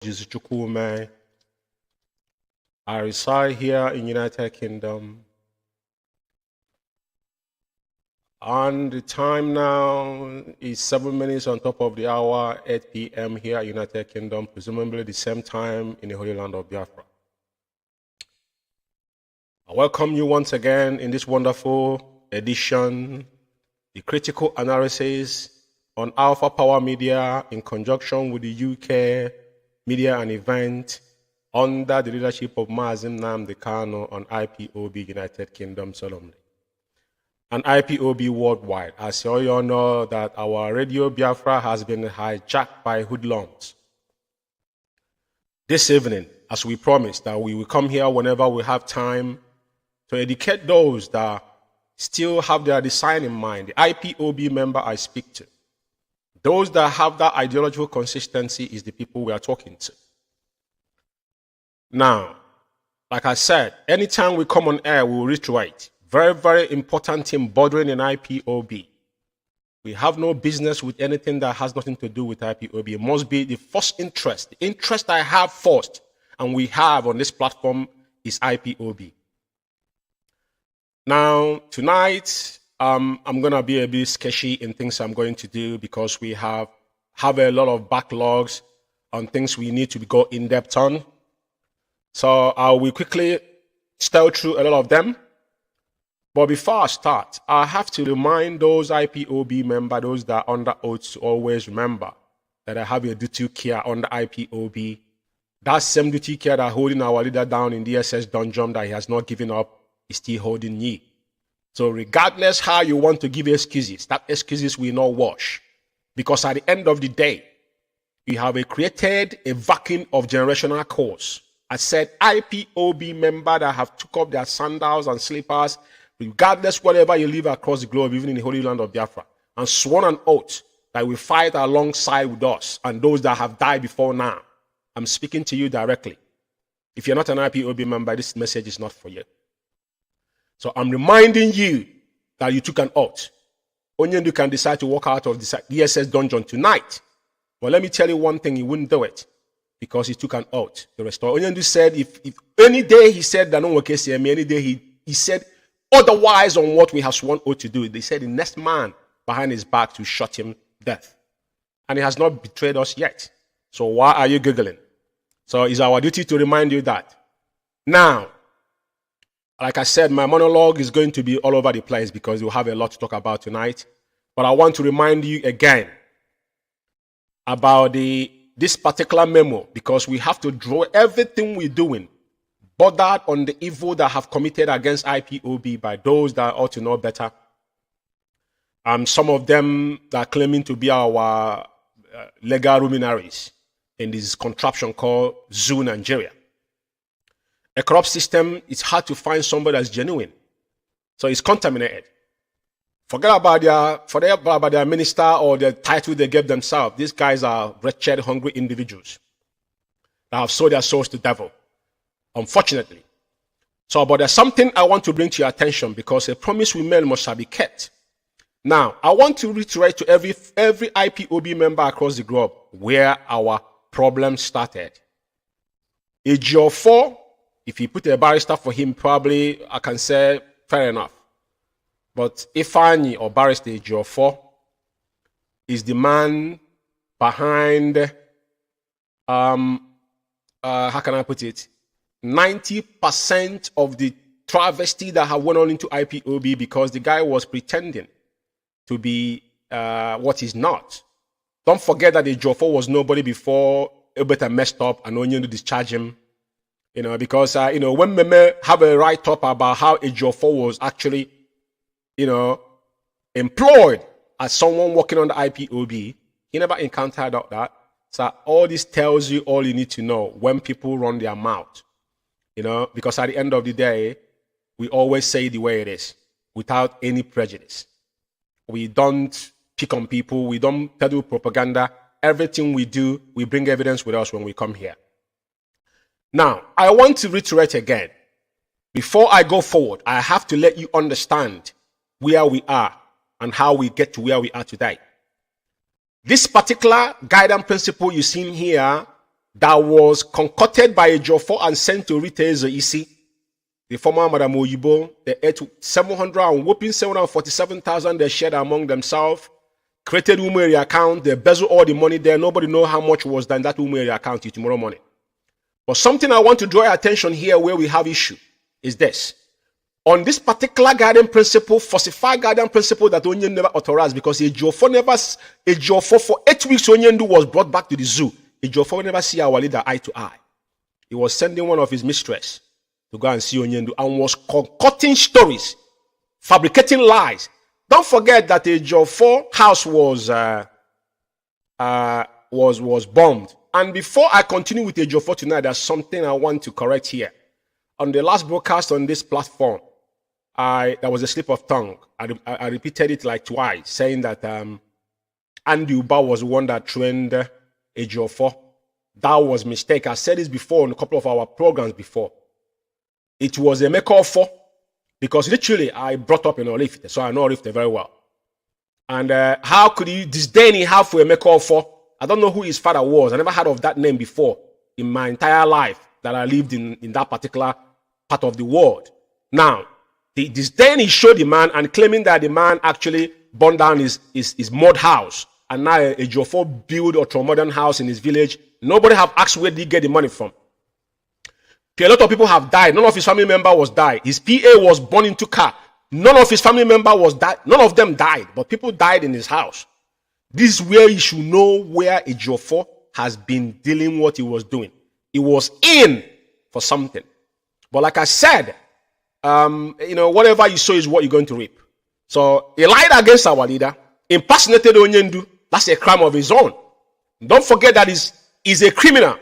IKECHUKWU, Umeh. I reside here in United Kingdom. And the time now is 7 minutes on top of the hour, 8 p.m. here, United Kingdom, presumably the same time in the Holy Land of Biafra. I welcome you once again in this wonderful edition, the critical analysis on Alpha Power Media in conjunction with the UK Media and Event under the leadership of Mazi Nnamdi Kanu on IPOB United Kingdom solemnly. And IPOB worldwide, as you all know that our Radio Biafra has been hijacked by hoodlums. This evening, as we promised, that we will come here whenever we have time to educate those that still have their design in mind, the IPOB member I speak to. Those that have that ideological consistency is the people we are talking to. Now, like I said, anytime we come on air, we will reiterate. Very, very important thing bordering in IPOB. We have no business with anything that has nothing to do with IPOB. It must be the first interest. The interest I have first, and we have on this platform, is IPOB. Now, tonight, I'm going to be a bit sketchy in things I'm going to do because we have a lot of backlogs on things we need to go in depth on. So I will quickly steal through a lot of them. But before I start, I have to remind those IPOB members, those that are under oath, to always remember that I have a duty care under IPOB. That same duty care that holding our leader down in the SS dungeon that he has not given up is still holding ye. So regardless how you want to give excuses, that excuses will not wash. Because at the end of the day, you have created a vacuum of generational cause. I said IPOB members that have took up their sandals and slippers, regardless whatever you live across the globe, even in the Holy Land of Biafra, and sworn an oath that will fight alongside with us and those that have died before now. I'm speaking to you directly. If you're not an IPOB member, this message is not for you. So I'm reminding you that you took an oath. Onyendu can decide to walk out of the DSS dungeon tonight. But let me tell you one thing, he wouldn't do it because he took an oath to restore. Onyendu said if any day he said that no one can see me, any day he said otherwise on what we have sworn oath to do. They said the next man behind his back to shot him death. And he has not betrayed us yet. So why are you giggling? So it's our duty to remind you that. Now, like I said, my monologue is going to be all over the place because we'll have a lot to talk about tonight. But I want to remind you again about this particular memo because we have to draw everything we're doing bordered on the evil that have committed against IPOB by those that ought to know better. Some of them that are claiming to be our legal luminaries in this contraption called Zoo Nigeria. A corrupt system, it's hard to find somebody that's genuine. So it's contaminated. Forget about their minister or the title they gave themselves. These guys are wretched, hungry individuals that have sold their souls to the devil. Unfortunately. So, but there's something I want to bring to your attention because a promise we made must be kept. Now, I want to reiterate to every IPOB member across the globe where our problem started. AGO4, if you put a barrister for him, probably I can say fair enough. But Ifani or barrister AGO4 is the man behind, how can I put it? 90% of the travesty that have went on into IPOB because the guy was pretending to be what he's not. Don't forget that the Jofo was nobody before Ebeta messed up and only to discharge him. You know, because when Meme have a write-up about how a Jofo was actually, employed as someone working on the IPOB, he never encountered that. So all this tells you all you need to know when people run their mouth. Because at the end of the day, we always say the way it is, without any prejudice. We don't pick on people. We don't peddle propaganda. Everything we do, we bring evidence with us when we come here. Now, I want to reiterate again. Before I go forward, I have to let you understand where we are and how we get to where we are today. This particular guidance principle you see here that was concocted by Ejiofor and sent to Rite Isi, the former Madam Oyibo. They ate 747,000 they shared among themselves, created Umeh account, they embezzled all the money there. Nobody know how much was in that Umeh account till tomorrow morning. But something I want to draw your attention here where we have issue is this. On this particular guiding principle, falsified guiding principle that Onyendu never authorized, because Ejiofor for 8 weeks Onyendu was brought back to the zoo. Ejiofor never see our leader eye to eye. He was sending one of his mistress to go and see Onyendu and was concocting stories, fabricating lies. Don't forget that Ejiofor house was bombed. And before I continue with Ejiofor tonight, there's something I want to correct here. On the last broadcast on this platform, there was a slip of tongue. I repeated it like twice, saying that Andy Uba was the one that trained Ejiofor. That was a mistake. I said this before in a couple of our programs before. It was a makeover because literally I brought up in Orifte, so I know Orifte very well. And how could he disdain he have for a makeover? I don't know who his father was. I never heard of that name before in my entire life that I lived in that particular part of the world. Now, the disdain he showed the man and claiming that the man actually burned down his mud house. And now Ejiofor built a ultra-modern house in his village. Nobody have asked where did he get the money from. A lot of people have died. None of his family member was died. His PA was born into car. None of his family member was died. None of them died, but people died in his house. This is where you should know where Ejiofor has been dealing what he was doing. He was in for something. But like I said, whatever you sow is what you're going to reap. So he lied against our leader, impersonated Onyendu. That's a crime of his own. Don't forget that he's a criminal.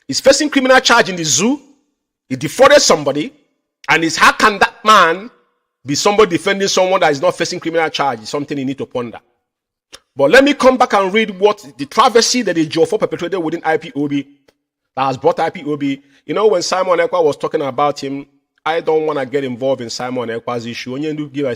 He's facing criminal charge in the zoo. He defrauded somebody. And how can that man be somebody defending someone that is not facing criminal charge? It's something you need to ponder. But let me come back and read what the travesty that Ejiofor perpetrated within IPOB that has brought IPOB. When Simon Ekpa was talking about him, I don't want to get involved in Simon Ekpa's issue. Onyendu give a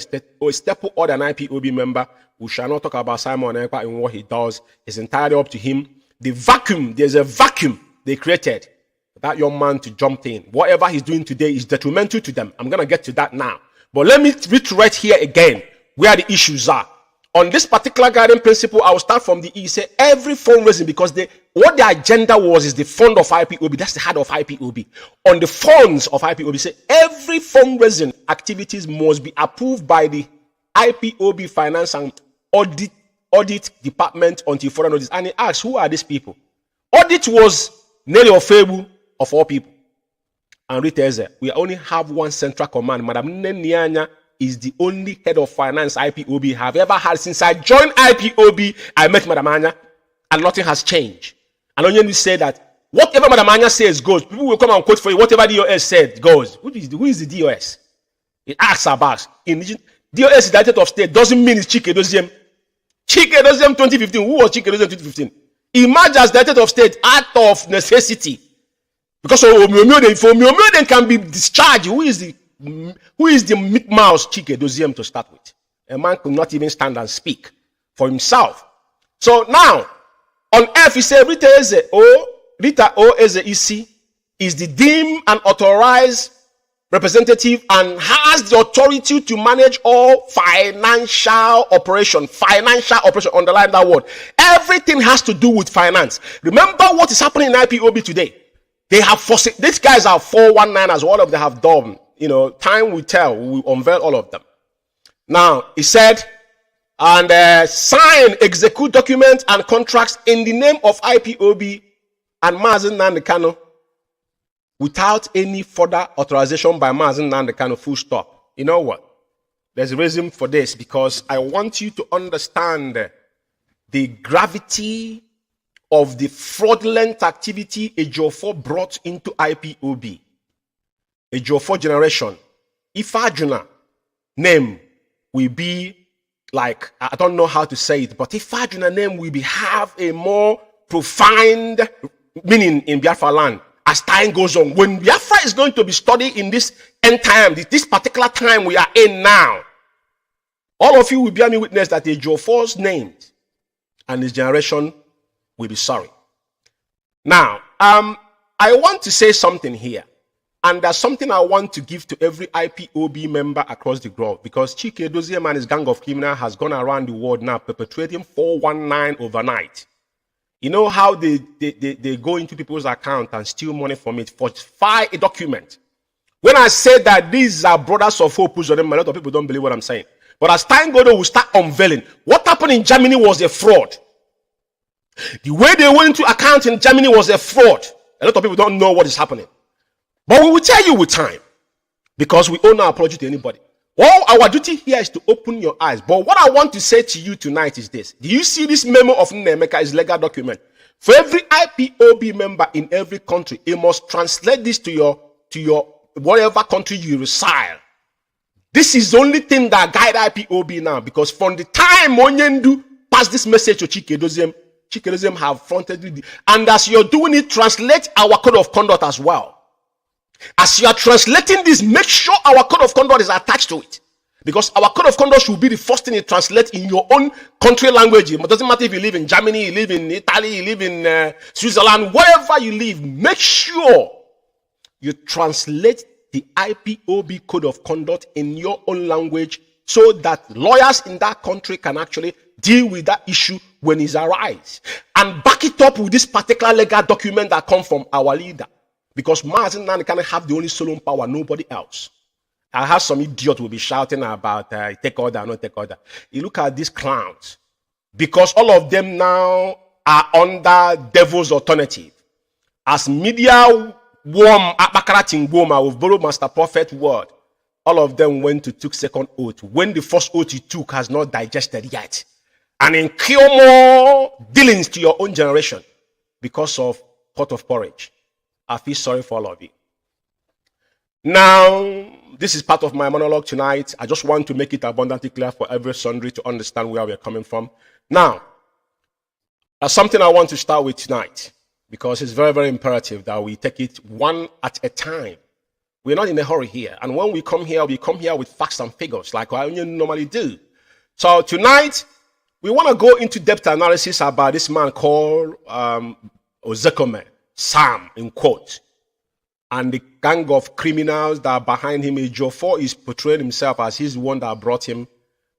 step order an IPOB member. We shall not talk about Simon Ekpa and what he does. It's entirely up to him. There's a vacuum they created for that young man to jump in. Whatever he's doing today is detrimental to them. I'm going to get to that now. But let me reiterate here again where the issues are. On this particular guiding principle, I will start from the E. Say every fundraising, because what the agenda was is the fund of IPOB. That's the heart of IPOB. On the funds of IPOB, say every fundraising activities must be approved by the IPOB Finance and Audit Department until further notice. And he asked, who are these people? Audit was Nelly Ofebu of all people. And Rite we only have one central command. Madam Nenyanya is the only head of finance IPOB have ever had since I joined IPOB. I met Madam Anya, and nothing has changed. And Onyendu said that whatever Madam Anya says goes. People will come and quote for you. Whatever DOS said goes. Who is the DOS? It asks about. DOS is Director of State. Doesn't mean it's Chike Doziem. Chike Doziem 2015. Who was Chike Doziem 2015? Emerged as Director of State out of necessity. Because for Umeh can be discharged. Who is the meat mouse Chike Doziem to start with? A man could not even stand and speak for himself. So now, on earth, he said, Rita O Eze Isi is the deemed and authorized representative and has the authority to manage all financial operation. Financial operation, underline that word. Everything has to do with finance. Remember what is happening in IPOB today. They have these guys are 419ers, all of them have done. Time will tell. We will unveil all of them. Now, he said, and sign, execute documents and contracts in the name of IPOB and Mazi Nnamdi Kanu without any further authorization by Mazi Nnamdi Kanu, full stop. You know what? There's a reason for this, because I want you to understand the gravity of the fraudulent activity Ejiofor brought into IPOB. Ejiofor generation. If Ajuna name will be like, I don't know how to say it, but if Ajuna name will have a more profound meaning in Biafra land as time goes on. When Biafra is going to be studied in this end time, this particular time we are in now, all of you will bear me witness that Ejiofor's name and his generation will be sorry. Now, I want to say something here. And there's something I want to give to every IPOB member across the globe, because Chike Doziem and his gang of criminals has gone around the world now perpetrating 419 overnight. You know how they go into people's account and steal money from it, falsify a document. When I say that these are brothers of hope, a lot of people don't believe what I'm saying. But as time goes on, we'll start unveiling. What happened in Germany was a fraud. The way they went into account in Germany was a fraud. A lot of people don't know what is happening. But we will tell you with time, because we owe no apology to anybody. All our duty here is to open your eyes. But what I want to say to you tonight is this. Do you see this memo of Nnamdi is legal document? For every IPOB member in every country, it must translate this to your whatever country you reside. This is the only thing that guide IPOB now, because from the time Onyendu passed this message to Chike Doziem have fronted it. And as you're doing it, translate our code of conduct as well. As you are translating this, make sure our code of conduct is attached to it. Because our code of conduct should be the first thing you translate in your own country language. It doesn't matter if you live in Germany, you live in Italy, you live in Switzerland, wherever you live, make sure you translate the IPOB code of conduct in your own language, so that lawyers in that country can actually deal with that issue when it arises. And back it up with this particular legal document that comes from our leader. Because Mazi can have the only solo power, nobody else. I have some idiot will be shouting about take order, not take order. You look at these clowns, because all of them now are under devil's alternative. As media warm, with borrowed Master Prophet word, all of them went to took second oath. When the first oath you took has not digested yet, and incur more dealings to your own generation because of pot of porridge. I feel sorry for all of you. Now, this is part of my monologue tonight. I just want to make it abundantly clear for every sundry to understand where we're coming from. Now, there's something I want to start with tonight, because it's very, very imperative that we take it one at a time. We're not in a hurry here. And when we come here with facts and figures like I normally do. So tonight, we want to go into depth analysis about this man called Ozekome. Sam, in quote, and the gang of criminals that are behind him. Ejiofor is portraying himself as he's the one that brought him,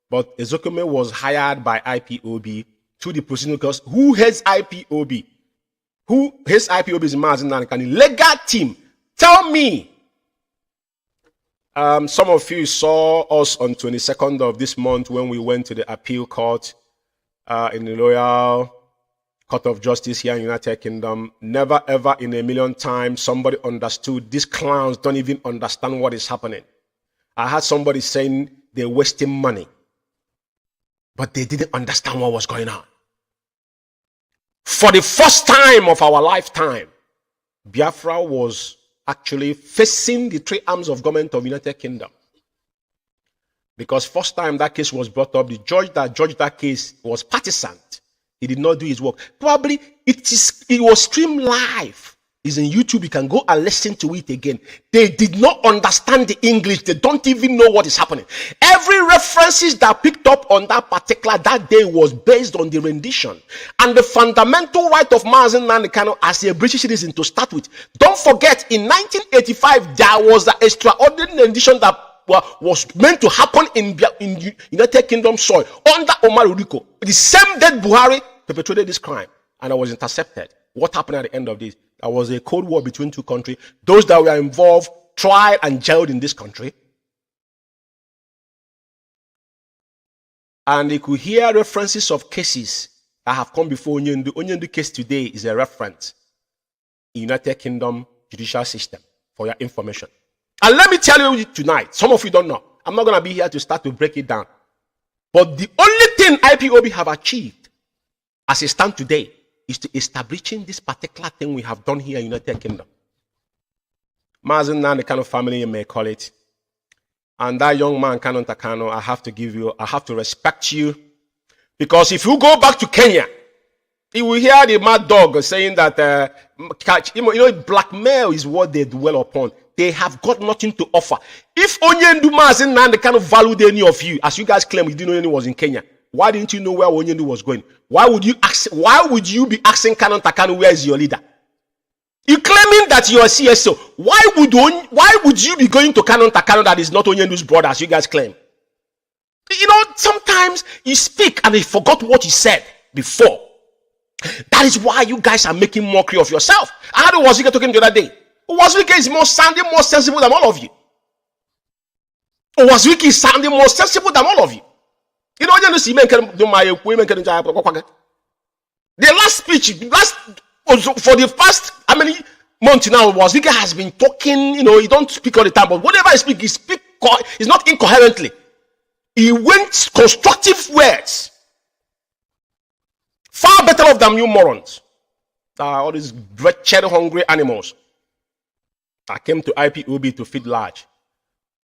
but Ozekome was hired by IPOB to the proceeding, because who heads IPOB? Who heads IPOB is Mazi Nnamdi, legal team. Tell me. Some of you saw us on 22nd of this month when we went to the appeal court in the Royal Court of Justice here in the United Kingdom. Never ever in a million times somebody understood. These clowns don't even understand what is happening. I had somebody saying they're wasting money, but they didn't understand what was going on. For the first time of our lifetime, Biafra was actually facing the three arms of government of the United Kingdom. Because first time that case was brought up, the judge that judged that case was partisan. He did not do his work. Probably it was streamed live. It's in YouTube. You can go and listen to it again. They did not understand the English. They don't even know what is happening. Every references that picked up on that particular that day was based on the rendition. And the fundamental right of Mazi Nnamdi as a British citizen to start with. Don't forget, in 1985, there was an extraordinary rendition that was meant to happen in United Kingdom soil under Omar Udiko. The same dead Buhari perpetrated this crime, and I was intercepted. What happened at the end of this? There was a cold war between two countries. Those that were involved tried and jailed in this country. And you could hear references of cases that have come before Onyendu. Onyendu case today is a reference in United Kingdom judicial system, for your information. And let me tell you tonight, some of you don't know. I'm not going to be here to start to break it down. But the only thing IPOB have achieved as it stands today is to establishing this particular thing we have done here in United Kingdom. Mazi Nnamdi, the kind of family you may call it. And that young man, Kanu, I have to respect you. Because if you go back to Kenya, you will hear the mad dog saying that blackmail is what they dwell upon. They have got nothing to offer. If Onyendu Mazi Nnamdi kind of valued any of you, as you guys claim you didn't know anyone was in Kenya, why didn't you know where Onyendu was going? Why would you be asking Kanu where is your leader? You claiming that you are CSO. Why would you be going to Kanu that is not Onyendu's brother, as you guys claim? You know, sometimes you speak and you forgot what you said before. That is why you guys are making mockery of yourself. How did Wazirike talking the other day? Wazirike is sounding more sensible than all of you. Wazirike is sounding more sensible than all of you. You know, the last speech, for the past how many months now, Wazirike has been talking. You know, he don't speak all the time, but whatever he speaks, he's not incoherently. He went constructive words. Far better off than you morons. All these wretched, hungry animals. I came to IPOB to feed large.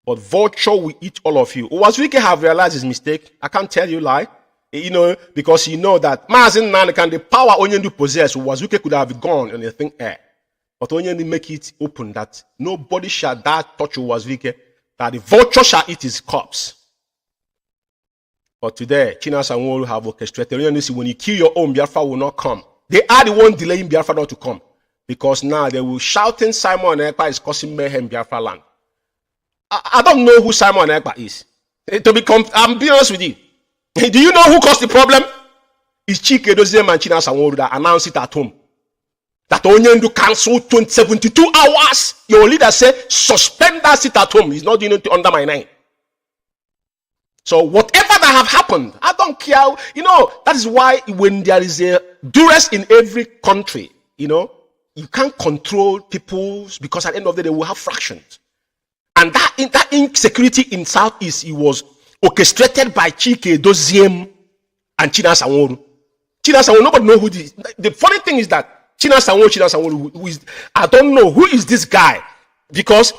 But vulture will eat all of you. Wazirike have realized his mistake. I can't tell you lie. You know, because you know that Mazi Nnamdi, the power Onyendu possess, Wazirike could have gone in the thin air. But Onyendu make it open that nobody shall dare touch Wazirike, that the vulture shall eat his corpse. But today, Chinas and Wolu have orchestrated. When you kill your own, Biafra will not come. They are the one delaying Biafra not to come. Because now they will shouting Simon Ekpa is causing mayhem in Biafra land. I don't know who Simon Ekpa is. I'm being honest with you. Do you know who caused the problem? It's Chike Doziem and Chinas and Wolu that announced it at home. That Onyendu cancel 72 hours. Your leader said, suspend that sit at home. He's not doing it under my name. So whatever that have happened, I don't care. You know, that is why when there is a duress in every country, you know, you can't control people's, because at the end of the day, they will have fractions. And that insecurity in Southeast, it was orchestrated by Chike Doziem and Chinas and Wolu. Chinas and Wolu, nobody know who this. The funny thing is that Chinas and Wolu, who is, I don't know who is this guy, because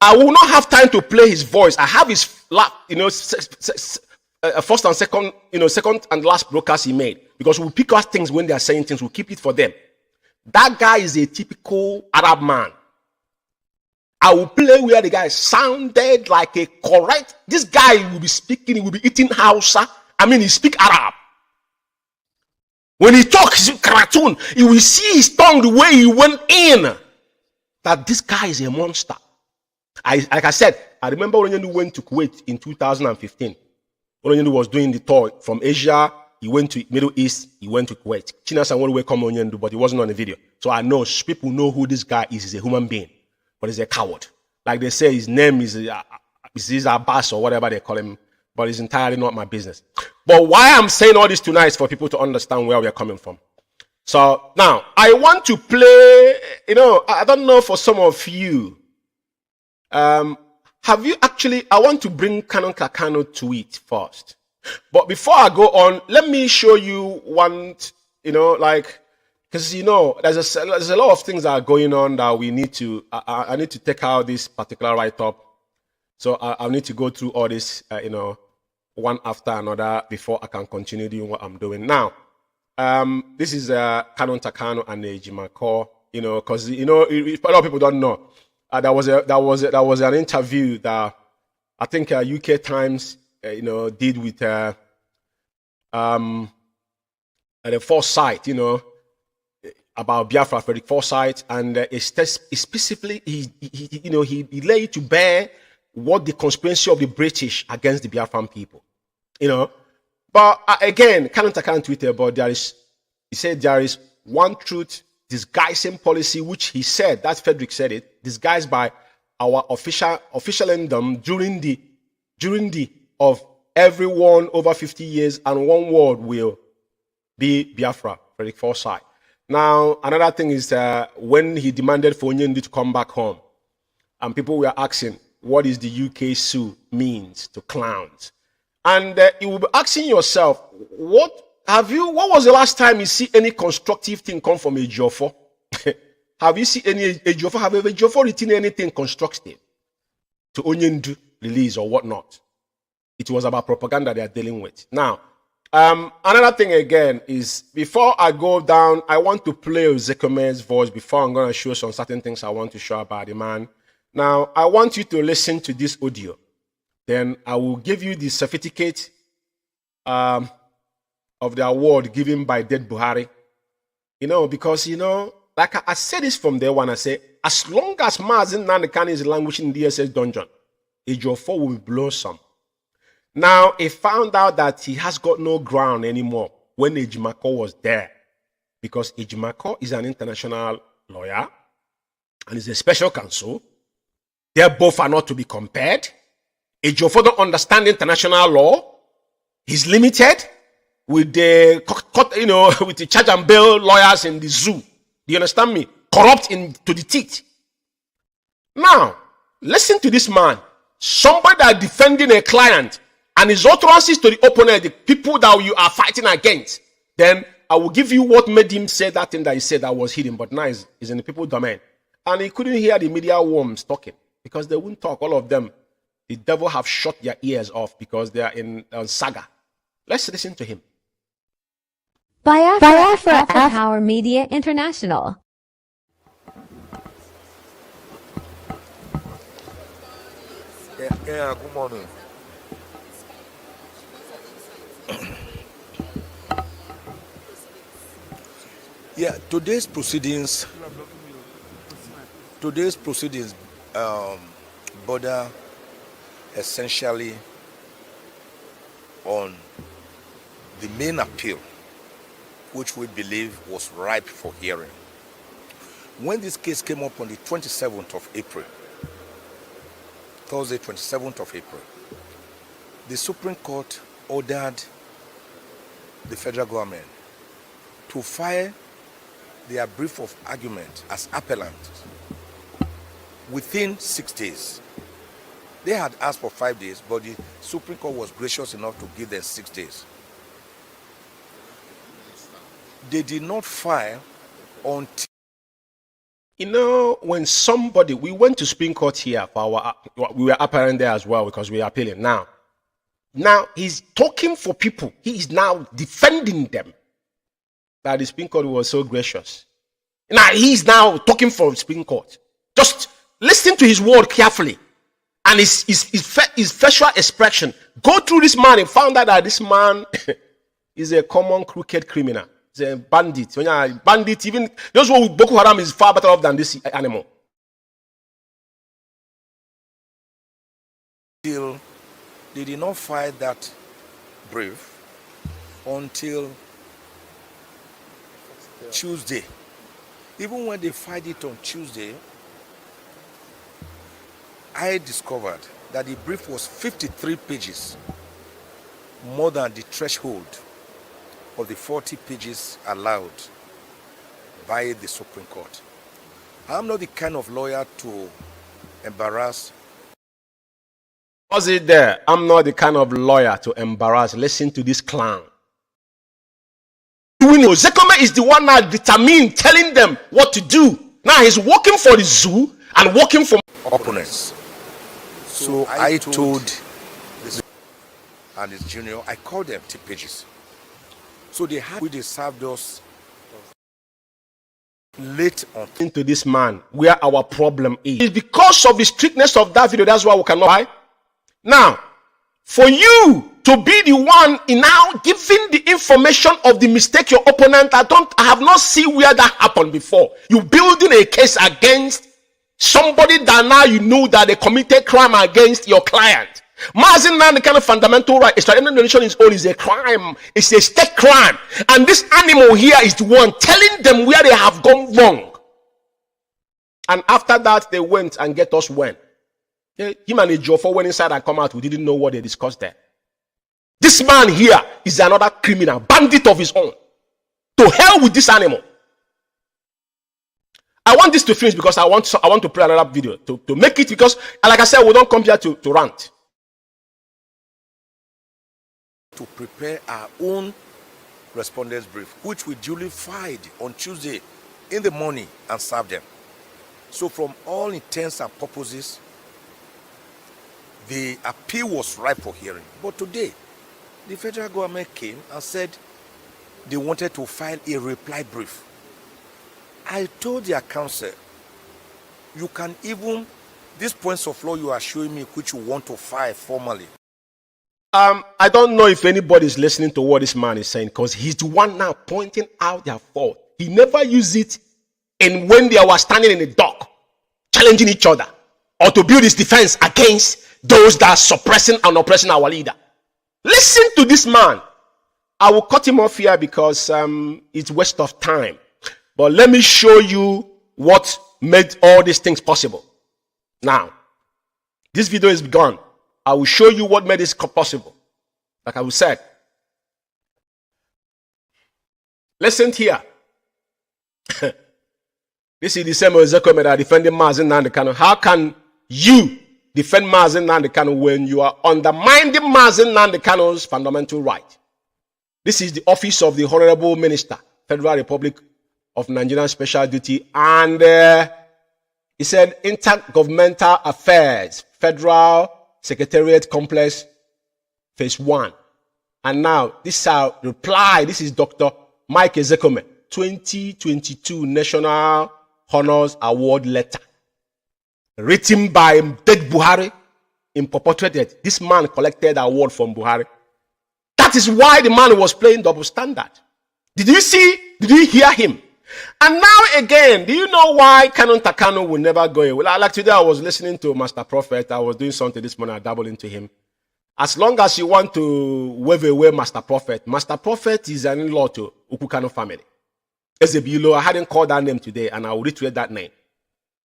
I will not have time to play his voice. I have his you know, first and second, you know, second and last broadcast he made, because we'll pick out things when they are saying things. We'll keep it for them. That guy is a typical Arab man. I will play where the guy sounded like a correct. This guy will be speaking. He will be eating Hausa. I mean, he speak Arab. When he talks, he's cartoon. You will see his tongue the way he went in. That this guy is a monster. Like I said, I remember when Onyendu went to Kuwait in 2015. When Onyendu was doing the tour from Asia, he went to Middle East, he went to Kuwait. Chinas and Wolu welcome Onyendu, but he wasn't on the video. So I know people know who this guy is. He's a human being, but he's a coward. Like they say, his name is Abbas or whatever they call him, but it's entirely not my business. But why I'm saying all this tonight is for people to understand where we are coming from. So now, I want to play, you know, I don't know for some of you, have you actually, I want to bring Kanu to it first. But before I go on, let me show you one, you know, like, because, you know, there's a lot of things that are going on that we need to, I need to take out this particular write-up. So I need to go through all this, you know, one after another before I can continue doing what I'm doing now. This is Kanu and Ejimako, you know, because, you know, a lot of people don't know. There was an interview that I think UK Times, you know, did with the Foresight, you know, about Biafra, Frederick Foresight, and specifically, he laid to bear what the conspiracy of the British against the Biafran people, you know. But again, Kanu Twitter, but he said there is one truth disguising policy, which he said, that Frederick said it, disguised by our officialdom during the of everyone over 50 years, and one word will be Biafra, Frederick Forsyth. Now, another thing is when he demanded for Onyendu to come back home, and people were asking, what is the UK Sue means to clowns? And you will be asking yourself, what was the last time you see any constructive thing come from a Jofo? Have you seen any Jofo? Have a Jofo written anything constructive to Onyendu release or whatnot? It was about propaganda they are dealing with. Now, another thing again is, before I go down, I want to play Zekome's voice before I'm going to show some certain things I want to show about the man. Now, I want you to listen to this audio. Then I will give you the certificate of the award given by Dead Buhari. You know, because, you know, like I said this from day one, I say, as long as Mazi Nnamdi is languishing in the DSS dungeon, Ejiofor will blossom. Now, he found out that he has got no ground anymore when Ejimako was there, because Ejimako is an international lawyer and is a special counsel. They both are not to be compared. Ejiofor don't understand international law. He's limited with the, with the charge and bail lawyers in the zoo. Do you understand me? Corrupt to the teeth. Now, listen to this man. Somebody that is defending a client and his utterances to the opponent, the people that you are fighting against. Then I will give you what made him say that thing that he said that was hidden, but now it's in the people's domain. And he couldn't hear the media worms talking because they wouldn't talk. All of them, the devil have shut their ears off because they are in saga. Let's listen to him. Biafra Power Media International. Yeah, good morning. Yeah, today's proceedings border essentially on the main appeal, which we believe was ripe for hearing. When this case came up on the 27th of April, Thursday, 27th of April, the Supreme Court ordered the federal government to file their brief of argument as appellant within 6 days. They had asked for 5 days, but the Supreme Court was gracious enough to give them 6 days. They did not file until... When somebody, we went to Supreme Court here for we were apparent there as well because we are appealing. Now he's talking for people. He is now defending them. That the Supreme Court was so gracious. Now he's now talking for the Supreme Court. Just listen to his word carefully. And his facial expression. Go through this man and found out that this man is a common crooked criminal. He's a bandit. When you're a bandit, even those who with Boko Haram is far better off than this animal. They did not file that brief until Tuesday. Even when they filed it on Tuesday, I discovered that the brief was 53 pages, more than the threshold of the 40 pages allowed by the Supreme Court. I'm not the kind of lawyer to embarrass. Was it there? I'm not the kind of lawyer to embarrass. Listen to this clown. Zekome is the one now determined, telling them what to do. Now he's working for the zoo and working for opponents. So I told this and his junior, I called them empty pages. So they served us late on into this man where our problem is. It's because of the strictness of that video. That's why we cannot buy. Now, for you to be the one in now giving the information of the mistake your opponent, I have not seen where that happened before. You building a case against somebody that now you know that they committed crime against your client. Mazi Nnamdi kind of fundamental right. Extraordinary donation is own is a crime. It's a state crime. And this animal here is the one telling them where they have gone wrong. And after that, they went and get us when. Him and Ejiofor went inside and come out. We didn't know what they discussed there. This man here is another criminal, bandit of his own. To hell with this animal. I want this to finish because I want to play another video to make it, because like I said, we don't come here to rant. To prepare our own respondents brief, which we duly filed on Tuesday in the morning and served them. So from all intents and purposes, the appeal was ripe for hearing. But today, the federal government came and said they wanted to file a reply brief. I told their counsel, you can even, these points of law you are showing me which you want to file formally. I don't know if anybody is listening to what this man is saying, because he's the one now pointing out their fault. He never used it in when they were standing in the dock, challenging each other, or to build his defense against those that are suppressing and oppressing our leader. Listen to this man. I will cut him off here because it's waste of time. But let me show you what made all these things possible. Now, this video is gone. I will show you what made this possible. Like I said. Listen here. This is the same Ezekome that defending Mazi Nnamdi Kanu. How can you defend Mazi Nnamdi Kanu when you are undermining Mazi Nnamdi Kanu's fundamental right? This is the office of the Honorable Minister, Federal Republic of Nigerian Special Duty, and he said Intergovernmental Affairs, Federal Secretariat Complex, Phase 1. And now, this is our reply. This is Dr. Mike Ezekome, 2022 National Honors Award letter, written by dead Buhari, impurported. This man collected the award from Buhari. That is why the man was playing double standard. Did you see? Did you hear him? And now again, do you know why Kanu Takano will never go away? Like today, I was listening to Master Prophet. I was doing something this morning. I dabbled into him. As long as you want to wave away Master Prophet is an in-law to Ukukano family. Ezebilo, I hadn't called that name today, and I will reiterate that name.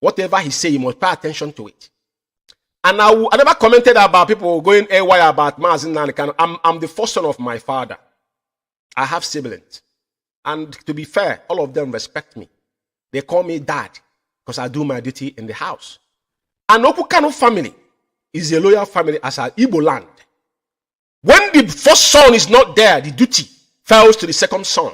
Whatever he say, you must pay attention to it. And I never commented about people going AY about Mazi Nnamdi Kanu. I'm the first son of my father. I have siblings. And to be fair, all of them respect me. They call me dad because I do my duty in the house. And Ukukano family is a loyal family as an Igbo land. When the first son is not there, the duty falls to the second son.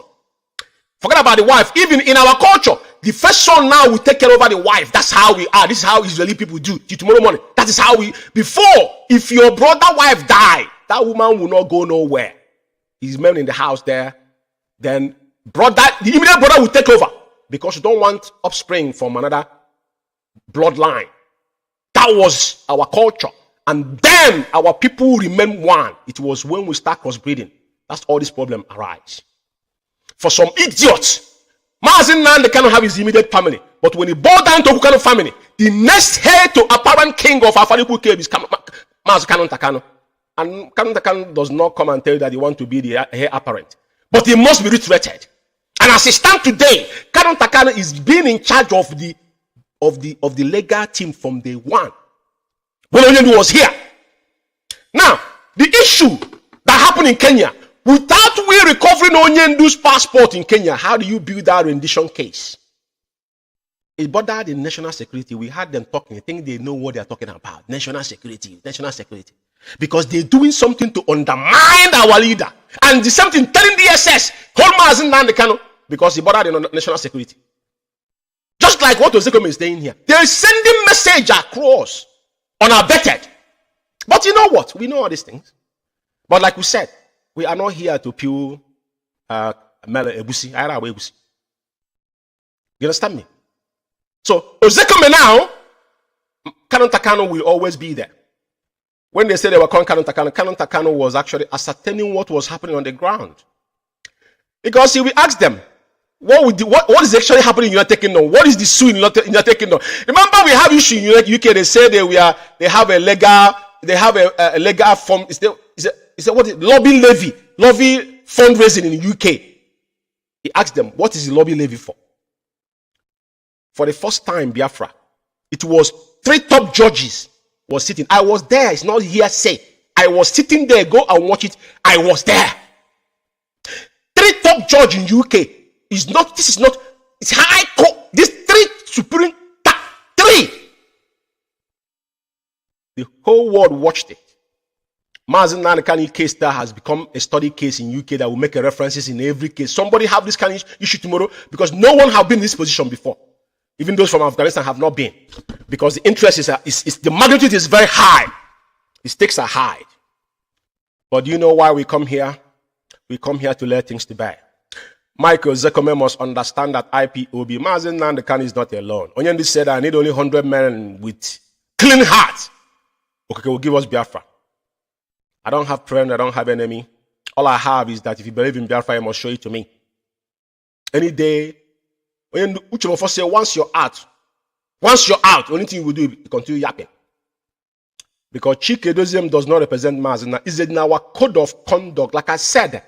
Forget about the wife. Even in our culture, the first son now will take care over the wife. That's how we are. This is how Israeli people do. Till tomorrow morning. That is how we. Before, if your brother wife died, that woman will not go nowhere. He's men in the house there. Then the immediate brother will take over because you don't want offspring from another bloodline. That was our culture. And then our people remain one. It was when we start crossbreeding. That's all this problem arise. For some idiots, Mazi Nnamdi cannot have his immediate family. But when he bowed down to Ukukano family, the next heir to apparent king of Afaribu Cave is Mazi Kanu Takano. And Kanu Takano does not come and tell you that he wants to be the heir apparent. But he must be retreated. And as he stands today, Kanu Takano is being in charge of the legal team from day one. When Onyendu was here. Now, the issue that happened in Kenya, without we recovering Onyendu's passport in Kenya, how do you build that rendition case? It bothered the national security. We had them talking. I think they know what they are talking about. National security. Because they're doing something to undermine our leader. And the same thing telling the SS, hold Mazi Nnamdi Kanu, because he bothered the national security. Just like what Ezekome is saying here. They're sending message across, unabated. But you know what? We know all these things. But like we said, we are not here to peel egusi. You understand me? So Ezekome now, Kanu Takano will always be there. When they said they were calling Kanu Takano was actually ascertaining what was happening on the ground. Because he will ask them, what is actually happening in United Kingdom? What is the sue in United Kingdom? Remember, we have issue in UK. They say they have a legal form. Is what is lobby fundraising in the UK? He asked them, what is the lobby levy for? For the first time, Biafra, it was 3 top judges was sitting. I was there. It's not hearsay. I was sitting there. Go and watch it. I was there. 3 top judge in UK. It's high court. These 3 supreme, 3. The whole world watched it. Mazi Nnamdi Kanu case that has become a study case in UK that will make references in every case. Somebody have this kind of issue tomorrow because no one have been in this position before. Even those from Afghanistan have not been. Because the interest is the magnitude is very high. The stakes are high. But do you know why we come here? We come here to lay things to bear. Michael Ezekome must understand that IPOB, Mazi Nnamdi Kanu is not alone. Onyendi said, I need only 100 men with clean hearts. Okay, will give us Biafra. I don't have friend, I don't have enemy. All I have is that if you believe in Biafra, you must show it to me. Any day When Uche say once you're out, only thing you will do is continue yapping. Because Chike Doziem does not represent Mazi. It's in our code of conduct. Like I said,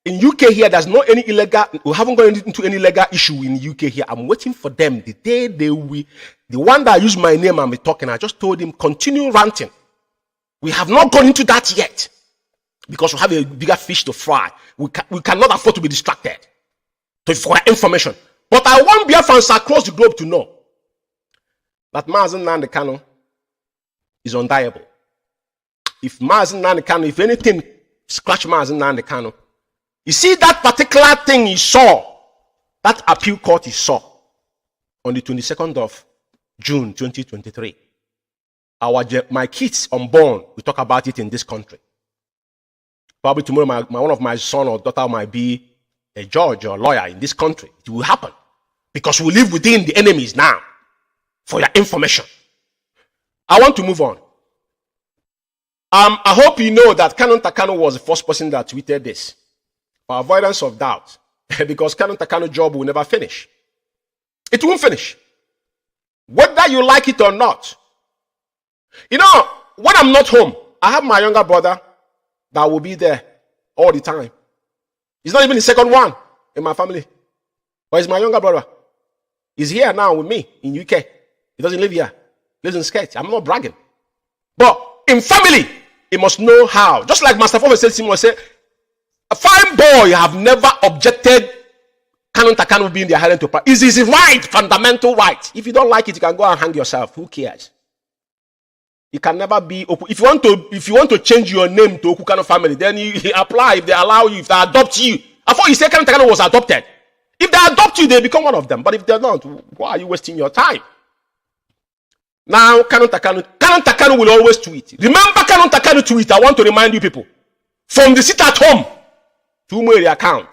in UK here, there's no any illegal, we haven't gone into any legal issue in UK here. I'm waiting for them. The day they will, the one that used my name and be talking, I just told him, continue ranting. We have not gone into that yet. Because we have a bigger fish to fry. We cannot afford to be distracted for information. But I want Biafrans across the globe to know that Mazi Nnamdi Kanu is undeniable. If Mazi Nnamdi Kanu, if anything, scratch Mazi Nnamdi Kanu. You see that particular thing he saw, that appeal court he saw on the 22nd of June 2023. My kids unborn, we talk about it in this country. Probably tomorrow, one of my son or daughter might be a judge or a lawyer in this country. It will happen. Because we live within the enemies now. For your information. I want to move on. I hope you know that Kanu Takano was the first person that tweeted this. For avoidance of doubt. Because Kanu Takano's job will never finish. It won't finish. Whether you like it or not. You know, when I'm not home, I have my younger brother that will be there all the time. He's not even the second one in my family. But he's my younger brother. He's here now with me in UK. He doesn't live here. He lives in Sketch. I'm not bragging. But in family, he must know how. Just like Master Former said, Simon said, a fine boy have never objected Kanu Takano being the island to power. It's his right, fundamental right. If you don't like it, you can go and hang yourself. Who cares? You can never be open. If you want to change your name to Okukano family, then you apply if they allow you, if they adopt you. I thought you said Kanu Takano was adopted. If they adopt you, they become one of them. But if they don't, why are you wasting your time? Now, Kanu Takano will always tweet. Remember Kanu Takano tweet, I want to remind you people. From the sit at home to Umeh account.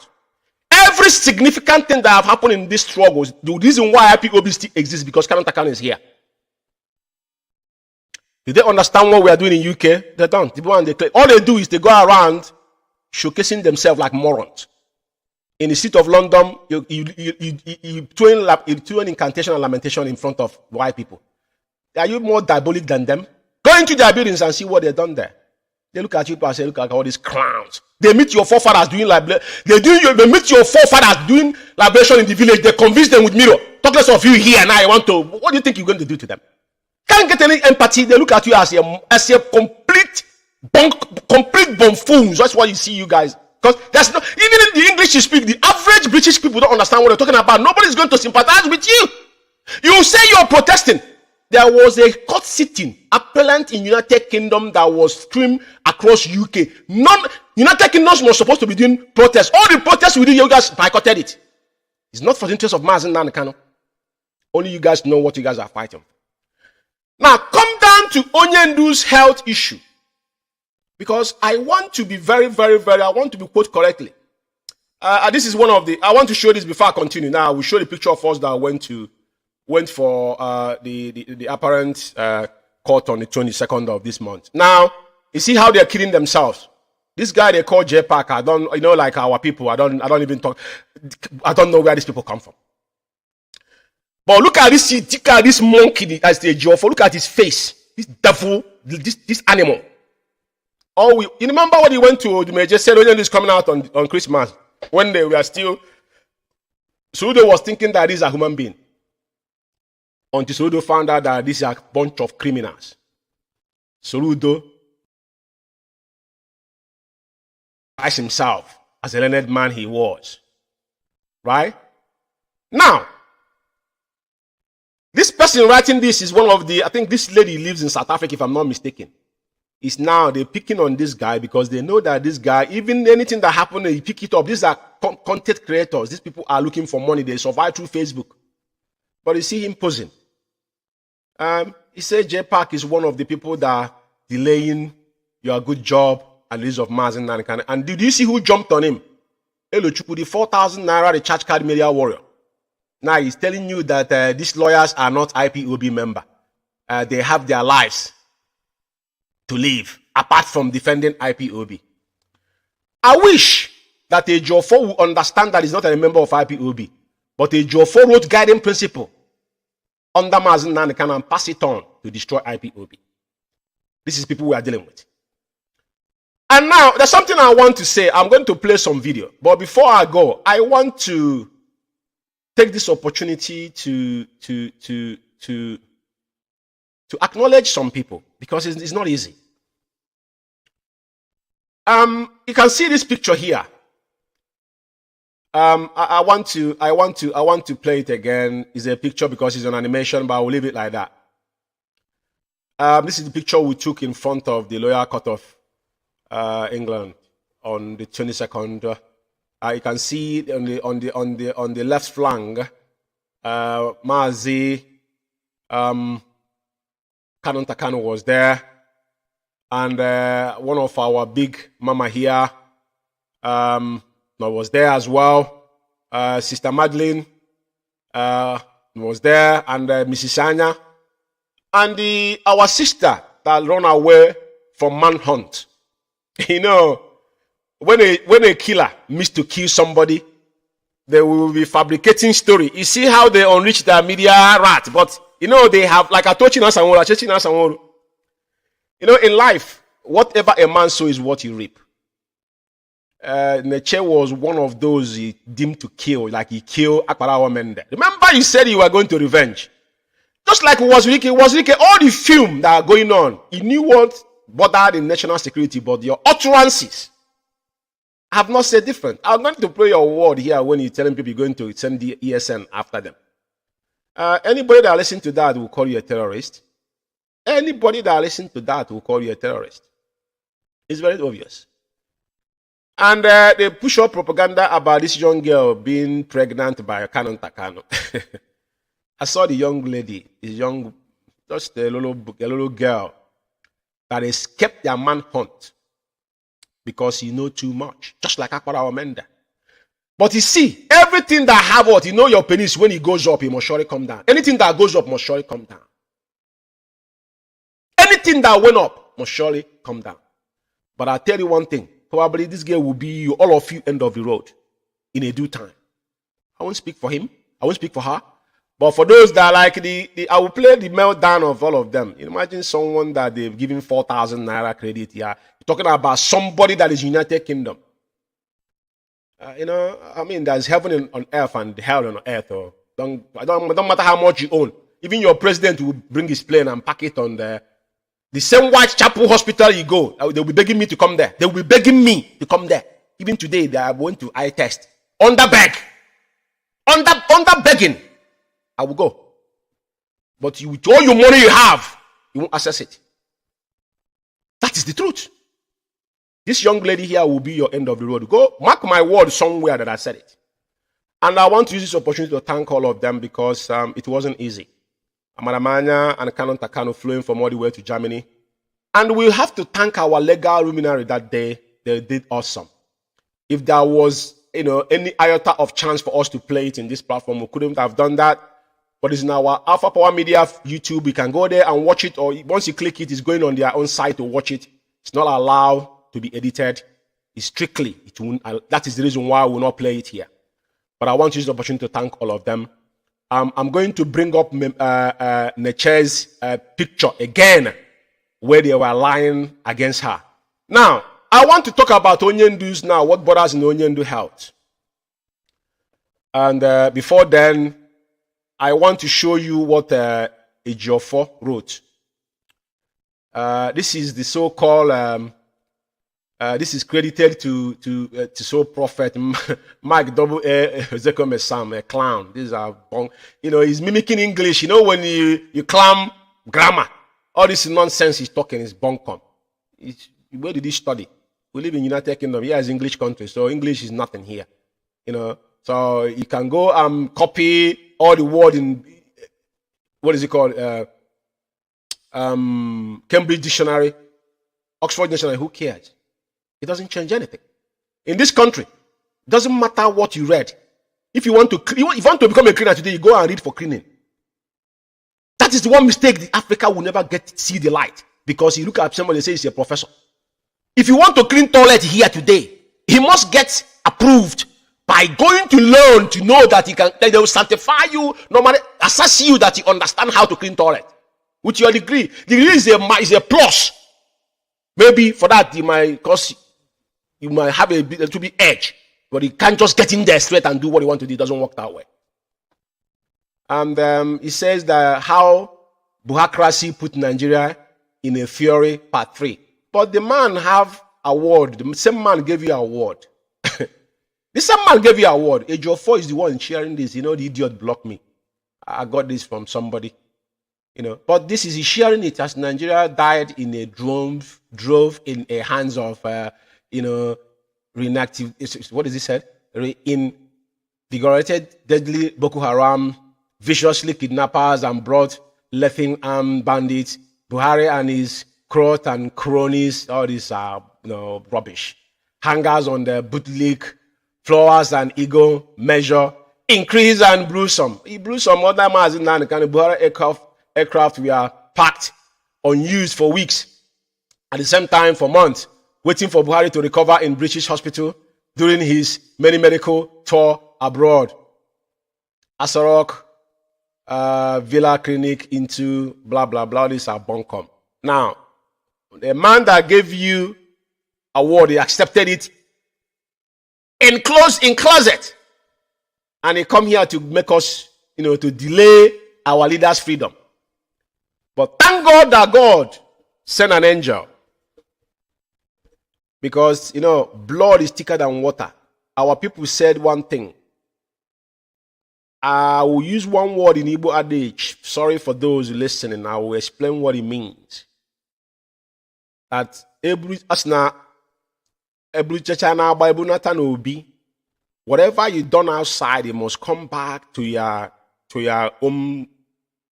Every significant thing that have happened in these struggles, the reason why IPOB still exists because Kanu Takano is here. Did they understand what we are doing in UK? They don't. All they do is they go around showcasing themselves like morons. In the city of London, you throw an incantation and lamentation in front of white people. Are you more diabolic than them? Go into their buildings and see what they've done there. They look at you and say, look at all these clowns. They meet your forefathers doing they meet your forefathers doing liberation in the village. They convince them with mirror. Talk less of you here now. What do you think you're going to do to them? Can't get any empathy. They look at you as a complete bumfoons. That's what you see, you guys. Because there's no, even in the English you speak, the average British people don't understand what they're talking about. Nobody's going to sympathize with you. You say you're protesting. There was a court sitting, appellant in United Kingdom that was streamed across UK. United Kingdom was supposed to be doing protests. All the protests we did, you guys boycotted it. It's not for the interest of Mazi Nnamdi Kanu. Only you guys know what you guys are fighting. Now, come down to Onyendu's health issue. Because I want to be I want to be quoted correctly. This is one of the, I want to show this before I continue. Now, we'll show the picture of us that went for the apparent court on the 22nd of this month. Now, you see how they're killing themselves. This guy they call J-Pack, like our people, I don't know where these people come from. But look at this monkey as the Jofo. Look at his face. This devil, this animal. You remember what he went to? The major said when is coming out on Christmas. When they were still, Soludo was thinking that this is a human being. Until Soludo found out that this is a bunch of criminals. Soludo as himself as a learned man he was. Right? Now, this person writing this is one of the, I think this lady lives in South Africa if I'm not mistaken. Is now they're picking on this guy because they know that this guy, even anything that happened, they pick it up. These are content creators. These people are looking for money. They survive through Facebook. But you see him posing. He said J-Pack is one of the people that are delaying your good job and the release of Mazi Nnamdi Kanu. And did you see who jumped on him? Elochukwu, the 4,000 naira, the charge card media warrior. Now he's telling you that these lawyers are not IPOB member. They have their lives to live, apart from defending IPOB. I wish that a Jofo will understand that he's not a member of IPOB. But a Jofo wrote guiding principle under Mazi Nnamdi Kanu and pass it on to destroy IPOB. This is people we are dealing with. And now, there's something I want to say. I'm going to play some video. But before I go, I want to take this opportunity to acknowledge some people, because it's not easy. You can see this picture here. I want to play it again. It's a picture because it's an animation, but I will leave it like that. This is the picture we took in front of the Lower Court of England on the 22nd. You can see on the left flank, Mazi Kanu was there, and one of our big mama here was there as well. Sister Madeline was there, and Mrs. Anya, and our sister that run away from manhunt. You know, when a killer missed to kill somebody, they will be fabricating story. You see how they enrich their media rat, but you know they have, like I told you, you know, in life, whatever a man sows is what he reap. Neche was one of those he deemed to kill, like he killed Akbarawa Mende. Remember, you said you were going to revenge. Just like Wazirike, all the film that are going on, he knew what bothered the national security, but your utterances have not said different. I'm going to play your word here when you're telling people you're going to send the ESN after them. Anybody that listens to that will call you a terrorist. Anybody that listens to that will call you a terrorist. It's very obvious. And they push up propaganda about this young girl being pregnant by Kanu. I saw the young lady, just a little girl that escaped their manhunt because he knows too much, just like Akbarawa Mende. But you see, everything that have what, you know, your penis, when it goes up, it must surely come down. Anything that goes up must surely come down. Anything that went up must surely come down. But I'll tell you one thing, probably this girl will be all of you end of the road in a due time. I won't speak for him, I won't speak for her. But for those that like I will play the meltdown of all of them. Imagine someone that they've given 4,000 naira credit here. You're talking about somebody that is United Kingdom. You know, I mean, there's heaven on earth and hell on earth. Or don't matter how much you own. Even your president will bring his plane and pack it on the same Whitechapel hospital you go. They'll be begging me to come there. They'll be begging me to come there. Even today, they are going to eye test. Under begging. I will go. But you, with all your money you have, you won't access it. That is the truth. This young lady here will be your end of the road. Go mark my word somewhere that I said it. And I want to use this opportunity to thank all of them because it wasn't easy. Amaramanya and Kanu flowing from all the way to Germany. And we'll have to thank our legal luminary that day. They did awesome. If there was, any iota of chance for us to play it in this platform, we couldn't have done that. But it's in our Alpha Power Media YouTube. You can go there and watch it, or once you click it, it's going on their own site to watch it. It's not allowed to be edited. It's strictly. That is the reason why I will not play it here. But I want to use the opportunity to thank all of them. I'm going to bring up Neche's picture again, where they were lying against her. Now, I want to talk about Onyendu's now, what bothers in Onyendu health. And before then, I want to show you what Ejiofor wrote. This is the so-called, this is credited to so prophet Mike Double Zekome Sam, a clown. These are, he's mimicking English. When you clam grammar, all this nonsense he's talking is bunkum. Where did he study? We live in United Kingdom. Here is English country, so English is nothing here. So you can go and copy all the word in, what is it called? Cambridge Dictionary, Oxford Dictionary, who cares? It doesn't change anything. In this country, it doesn't matter what you read. If you want to become a cleaner today, you go and read for cleaning. That is the one mistake the Africa will never see the light. Because you look at somebody and say he's a professor. If you want to clean toilet here today, he must get approved by going to learn to know that they will sanctify you, normally assess you that you understand how to clean toilet. With your degree. Degree is a plus. Maybe for that you might have a little bit edge, but you can't just get in there straight and do what you want to do. It doesn't work that way. And he says that how bureaucracy put Nigeria in a fury, part 3. But the man have award. The same man gave you award. The same man gave you award. Ejiofor is the one sharing this. You know, the idiot blocked me. I got this from somebody. You know, but this is sharing it as Nigeria died in a drove in a hands of reinactive. What is it said? Reinvigorated, deadly Boko Haram, viciously kidnappers and brought left-wing armed bandits. Buhari and his crowd and cronies. All these are rubbish. Hangers on the bootleg, flowers and ego measure, increase and blew some. He blew some other Mazi in the Buhari aircraft were packed, unused for weeks. At the same time, for months, waiting for Buhari to recover in British hospital during his many medical tour abroad. Asarok, Villa Clinic into blah, blah, blah. These are bunkum. Now, the man that gave you award, he accepted it in closet. And he come here to make us, to delay our leaders' freedom. But thank God that God sent an angel. Because, blood is thicker than water. Our people said one thing. I will use one word in Igbo adage. Sorry for those listening. I will explain what it means. That whatever you done outside, it must come back to your own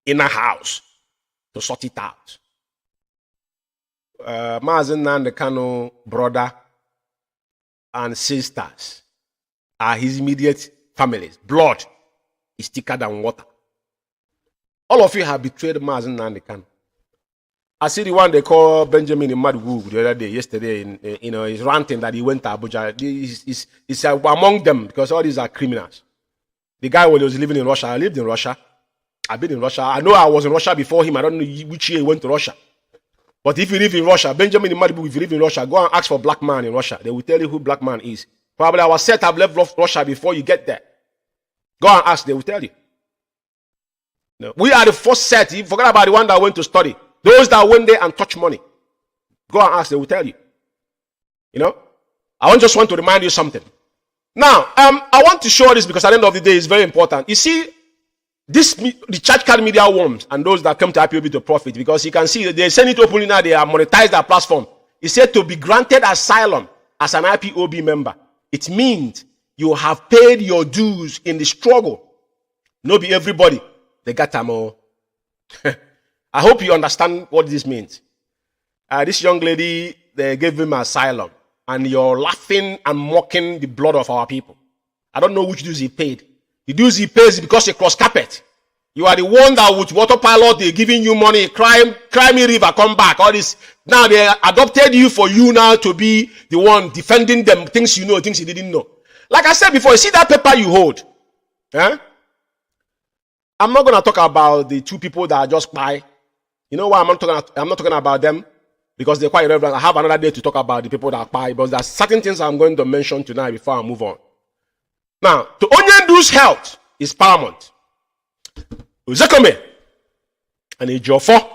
inner house to sort it out. Mazi Nnamdi Kanu brother and sisters are his immediate families. Blood is thicker than water. All of you have betrayed Mazi Nnamdi Kanu. I see the one they call Benjamin Imadu the other day, yesterday, he's ranting that he went to Abuja. He's among them because all these are criminals. The guy was living in Russia. I lived in Russia. I've been in Russia. I know I was in Russia before him. I don't know which year he went to Russia. But if you live in Russia, Benjamin Imadu, if you live in Russia, go and ask for black man in Russia. They will tell you who black man is. Probably I was set up left Russia before you get there. Go and ask, they will tell you. No. We are the first set. You forget about the one that went to study. Those that went there and touch money. Go and ask, they will tell you. I just want to remind you something. Now, I want to show this because at the end of the day, it's very important. You see, the church card media worms and those that come to IPOB to profit, because you can see they send it openly now, they are monetized their platform. It said to be granted asylum as an IPOB member. It means you have paid your dues in the struggle. No be everybody. They got them all. I hope you understand what this means. This young lady, they gave him asylum. And you're laughing and mocking the blood of our people. I don't know which dues he paid. The dues he pays because he cross carpet. You are the one that with water pilot, they're giving you money, crime river, come back, all this. Now they adopted you for you now to be the one defending them, things you know, things you didn't know. Like I said before, you see that paper you hold? Eh? I'm not going to talk about the two people that are just by. You know why I'm not talking about them? Because they're quite irrelevant. I have another day to talk about the people that are by, but there are certain things I'm going to mention tonight before I move on. Now, to Onyendu's health is paramount. Uzekome and Ejiofor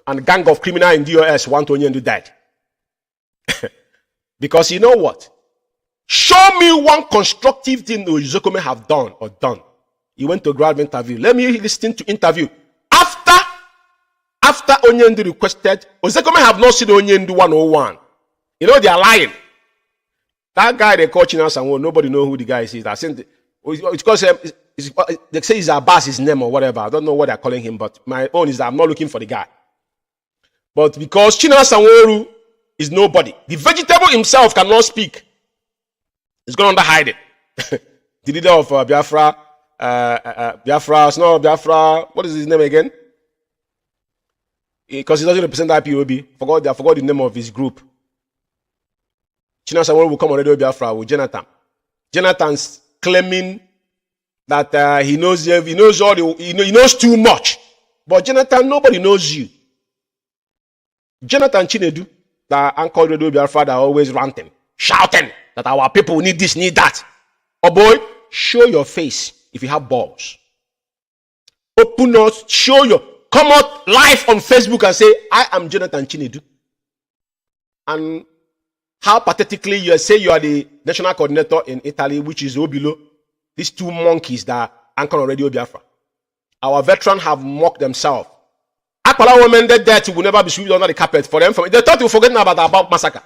and a gang of criminals in DOS want Onyendu dead. Because you know what? Show me one constructive thing Uzekome have done or done. He went to a grad interview. Let me listen to interview. After Onyendu requested, Uzekome have not seen Onyendu 101. You know they are lying. That guy they call Chinasa Sanwo, nobody know who the guy is. I think it's because they say he's Abbas, his name or whatever. I don't know what they're calling him, but my own is that I'm not looking for the guy. But because Chinasa Sanwo is nobody, the vegetable himself cannot speak. He's going to hide it. The leader of Biafra, what is his name again? Because he doesn't represent IPOB. I forgot the name of his group. Chinasa Sanwo will come on Radio Biafra with Jonathan. Jonathan's claiming that he knows all he knows too much. But Jonathan, nobody knows you. Jonathan Chinedu, the Uncle Radio Biafra, that always ranting, shouting that our people need this, need that. Oh boy, show your face if you have balls. Open us, come out live on Facebook and say, I am Jonathan Chinedu. And how pathetically you say you are the national coordinator in Italy, which is Obilo. These two monkeys that anchor on Radio Biafra. Our veterans have mocked themselves. Akpala women dead dirty will never be swept under the carpet for them. They thought we were forgetting about massacre.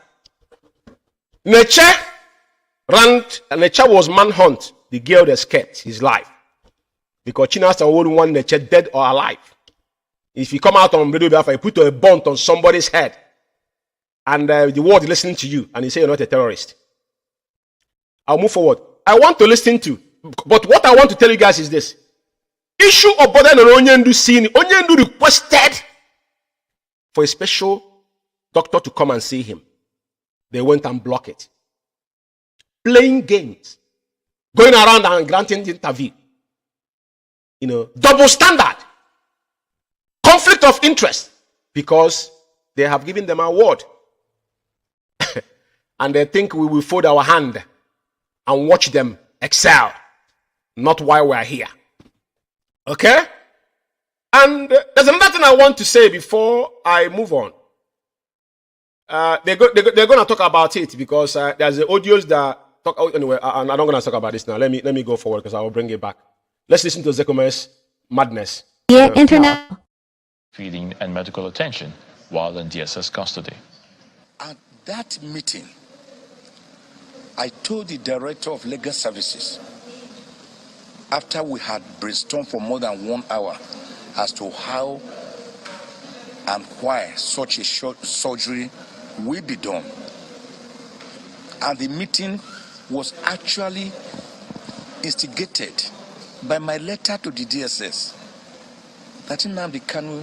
Neche was manhunt. The girl escaped his life. Because Chinas are only one Neche dead or alive. If you come out on Radio Biafra, you put a bond on somebody's head. And the world is listening to you. And you say you're not a terrorist. I'll move forward. I want to listen to. But what I want to tell you guys is this. Issue of Boden and Onyendu scene. Onyendu requested for a special doctor to come and see him. They went and blocked it. Playing games. Going around and granting the interview. Double standard. Conflict of interest. Because they have given them an award. And they think we will fold our hand and watch them excel. Not while we are here. Okay? And there's another thing I want to say before I move on. They're going to talk about it because there's the audios that talk. Anyway, I'm not going to talk about this now. Let me go forward because I will bring it back. Let's listen to Zekome's madness. Yeah, internet. Feeding and medical attention while in DSS custody. At that meeting, I told the director of legal services, after we had brainstormed for more than 1 hour as to how and why such a short surgery will be done. And the meeting was actually instigated by my letter to the DSS that Nnamdi Kanu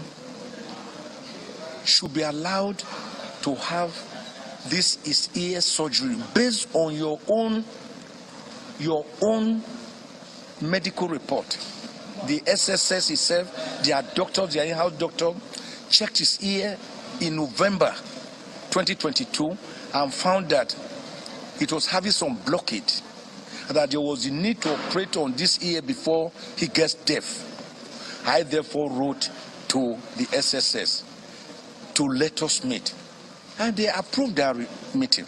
should be allowed to have this is ear surgery based on your own medical report. The SSS itself, their doctor, their in-house doctor, checked his ear in November 2022 and found that it was having some blockage, that there was a need to operate on this ear before he gets deaf. I therefore wrote to the SSS to let us meet. And they approved our meeting.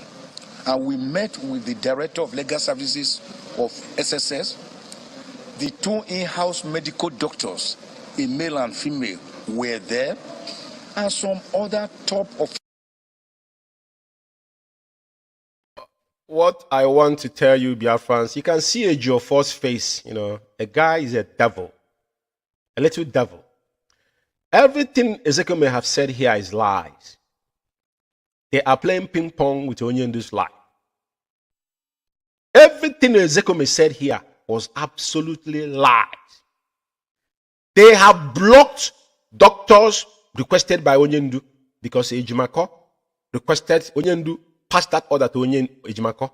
And we met with the director of legal services of SSS. The two in-house medical doctors, a male and female, were there. And some other top of... What I want to tell you, Biafrans, you can see a Jofor's face. A guy is a devil. A little devil. Everything Ezekiel may have said here is lies. They are playing ping pong with Onyendu's life. Everything Ezekiel may said here was absolutely lies. They have blocked doctors requested by Onyendu because Ejimako requested Onyendu passed that order to Ejimako,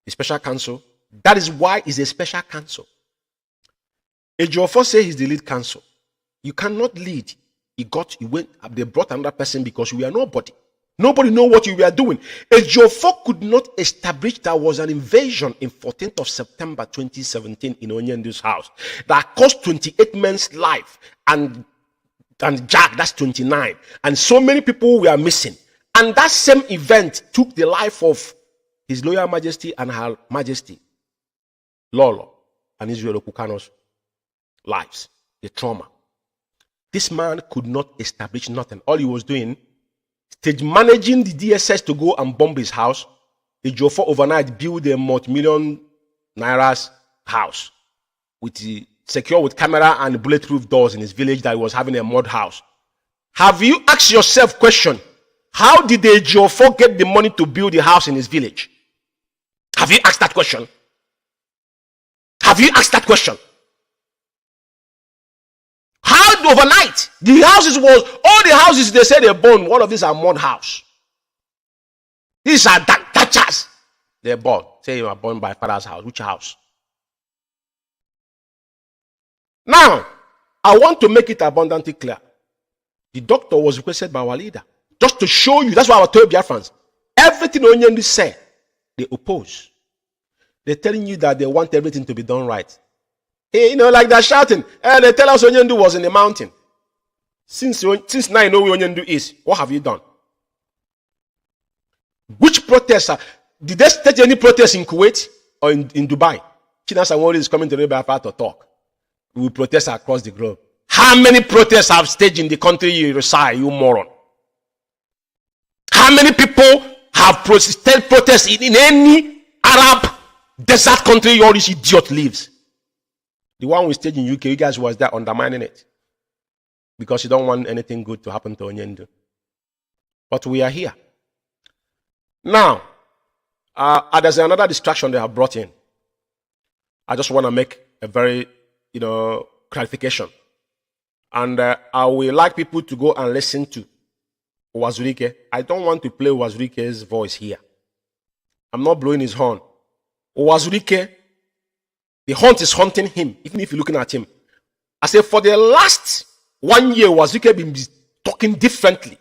a special counsel. That is why it's a special counsel. Ejiofor says he's the lead counsel. You cannot lead. They brought another person because we are nobody. Nobody know what you were doing. Ejiofor could not establish there was an invasion in 14th of September 2017 in Onyendu's house that cost 28 men's life and Jack, that's 29. And so many people were missing. And that same event took the life of His Royal Majesty and Her Majesty, Lolo, and Israel Okukano's lives, the trauma. This man could not establish nothing. All he was doing, stage managing the DSS to go and bomb his house. Ejiofor overnight built a multi-million naira's house secure with camera and bulletproof doors in his village that he was having a mud house. Have you asked yourself question? How did Ejiofor get the money to build the house in his village? Have you asked that question? Have you asked that question? How overnight the houses all the houses they said they burned, all of these are mud house. These are thatchers. They're burned. Say you are burned by father's house. Which house? Now, I want to make it abundantly clear. The doctor was requested by our leader. Just to show you, that's why I told Biafrans. Everything Onyendu said, they oppose. They're telling you that they want everything to be done right. Hey, like they're shouting. And they tell us Onyendu was in the mountain. Since now you know where Onyendu is, what have you done? Which protests did they stage any protests in Kuwait or in Dubai? China Sanwo-Olu is coming to Biafra to talk. We will protest across the globe. How many protests have staged in the country you reside, you moron? How many people have staged protests in any Arab desert country all this idiot lives? The one we staged in UK, you guys was there undermining it. Because you don't want anything good to happen to Onyendu. But we are here. Now, there's another distraction they have brought in. I just want to make a very, clarification. And I would like people to go and listen to Uwazurike. I don't want to play Uwazurike's voice here. I'm not blowing his horn. Uwazurike, the hunt is hunting him, even if you're looking at him. I say for the last 1 year, Uwazurike been talking differently.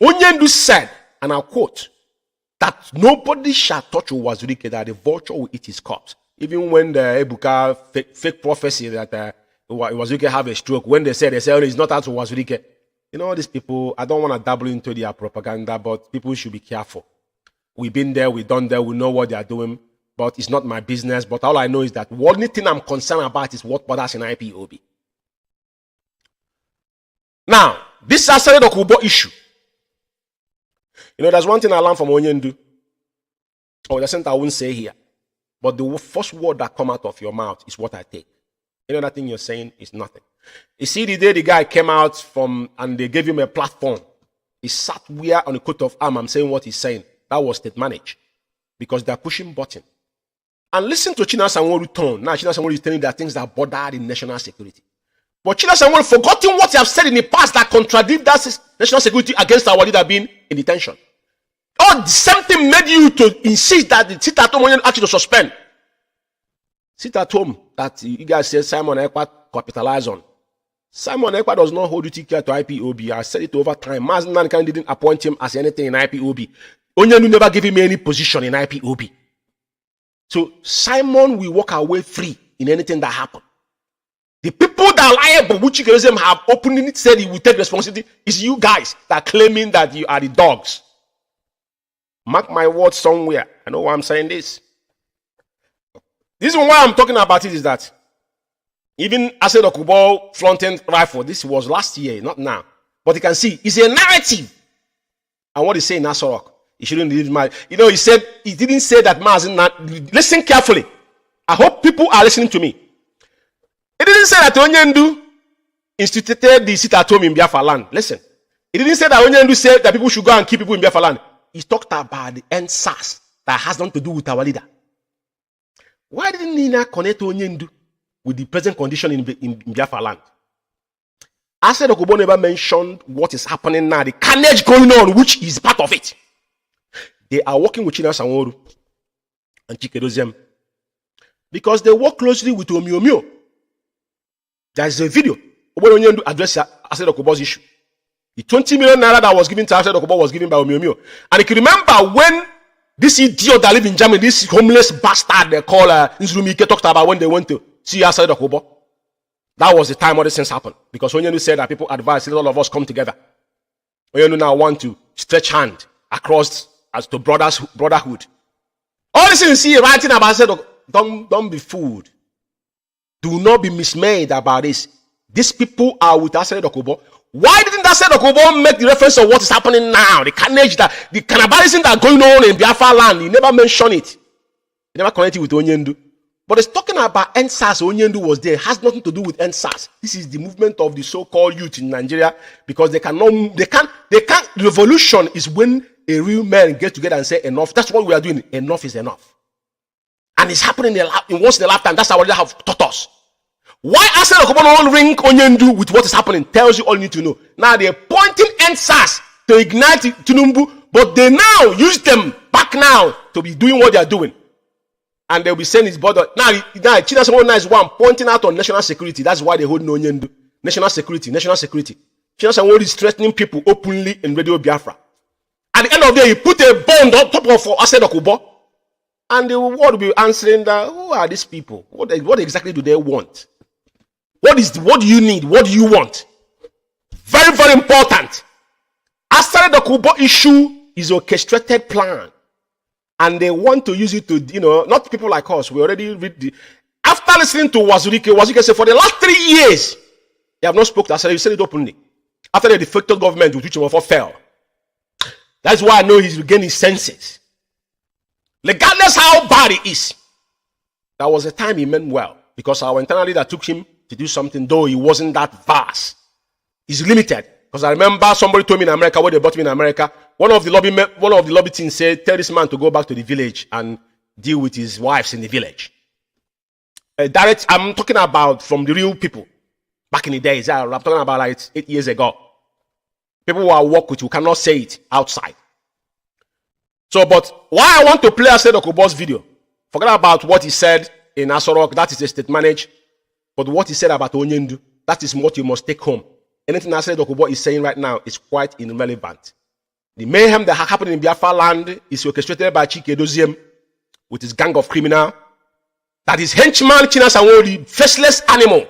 Onyendu said, and I'll quote, that nobody shall touch Uwazurike, that the vulture will eat his corpse. Even when the Ebuka fake prophecy that Uwazurike have a stroke, when they say, oh, it's not out to Uwazurike. All these people, I don't want to dabble into their propaganda, but people should be careful. We've been there, we've done there, we know what they are doing, but it's not my business. But all I know is that the only thing I'm concerned about is what bothers in IPOB. Now, this Asare Dokubo issue. There's one thing I learned from Onyendu. There's something I won't say here. But the first word that come out of your mouth is what I take. That thing you're saying is nothing. You see, the day the guy came out and they gave him a platform, he sat where on a coat of arm, I'm saying what he's saying. That was state managed. Because they're pushing button. And listen to China Sanwo-Olu tone. Now China Sanwo-Olu is telling that things that border the national security. But China Sanwo-Olu forgotten what he have said in the past that contradict that national security against our leader being in detention. Oh, the same thing made you to insist that the sit at home actually to suspend. Sit at home that you guys say Simon Ekpa capitalize on. Simon Ekpa does not hold duty care to IPOB. I said it over time. Mazi didn't appoint him as anything in IPOB. Onyendu never gave him any position in IPOB. So Simon will walk away free in anything that happens. The people that are liable, which have openly said he will take responsibility, is you guys that are claiming that you are the dogs. Mark my words somewhere. I know why I'm saying this. This is why I'm talking about it is that even Asare Dokubo flaunting rifle, this was last year, not now. But you can see, it's a narrative. And what he say in Asorok, he shouldn't leave my. He didn't say that Mazi. Listen carefully. I hope people are listening to me. He didn't say that Onyendu instituted the sit at home in Biafra land. Listen. He didn't say that Onyendu said that people should go and keep people in Biafra land. He talked about the NSAS that has nothing to do with our leader. Why didn't Nina connect Onyendu with the present condition in Biafra land? Asare Dokubo never mentioned what is happening now, the carnage going on, which is part of it. They are working with China Sanwo-Olu and Chikedoziem because they work closely with Umeh. There is a video where Onyendu addressed Asare Dokubo's issue. The 20 million naira that was given to Asare Dokubo was given by Umeh. And you can remember when this idiot that live in Germany, this homeless bastard they call Nzulumike talked about when they went to see Asare Dokubo. That was the time all these things happened. Because Onyendu said that people advised all of us come together. Onyendu now want to stretch hand across as to brotherhood. All this you see writing about Asare Dokubo, don't be fooled. Do not be mismade about this. These people are with Asare Dokubo. Why didn't Asare Dokubo make the reference of what is happening now? The carnage, the cannibalism that going on in Biafra land. He never mentioned it. He never connected with Onyendu. But it's talking about NSAS. Onyendu was there. It has nothing to do with NSAS. This is the movement of the so-called youth in Nigeria because they can't. Revolution is when a real man get together and say enough. That's what we are doing. Enough is enough. And it's happening in once in a lifetime. That's how they have taught us. Why Asare Dokubo don't ring Onyendu with what is happening tells you all you need to know. Now they're pointing NSAS to ignite Tinubu, but they now use them back now to be doing what they are doing. and they'll be saying his border. Now China someone is one pointing out on national security. That's why they hold no Nyendu. National security. China someone is threatening people openly in Radio Biafra. At the end of the day, he put a bond on top of Ased Okubo. And the world will be answering that, who are these people? What exactly do they want? What do you need? What do you want? Very, very important. Ased Okubo issue is orchestrated plan. And they want to use it to, not people like us. We already read after listening to Wazirike said, for the last 3 years, they have not spoken to Ased. He said it openly. After the defected government, which fell. That's why I know he's regaining his senses. Regardless how bad it is, that was a time he meant well. Because our internal leader took him to do something, though he wasn't that vast. He's limited. Because I remember somebody told me in America, when they brought me in America, one of the lobby teams said, tell this man to go back to the village and deal with his wives in the village. I'm talking about from the real people. Back in the days, I'm talking about like 8 years ago. People who I work with, who cannot say it outside. So, but why I want to play Ased Okubo's video, forget about what he said in Asorok, that is a state manage, but what he said about Onyendu, that is what you must take home. Anything Ased Okubo is saying right now is quite irrelevant. The mayhem that happened in Biafra land is orchestrated by Chike Doziem with his gang of criminals. That is henchman China Sanwo, faceless animal.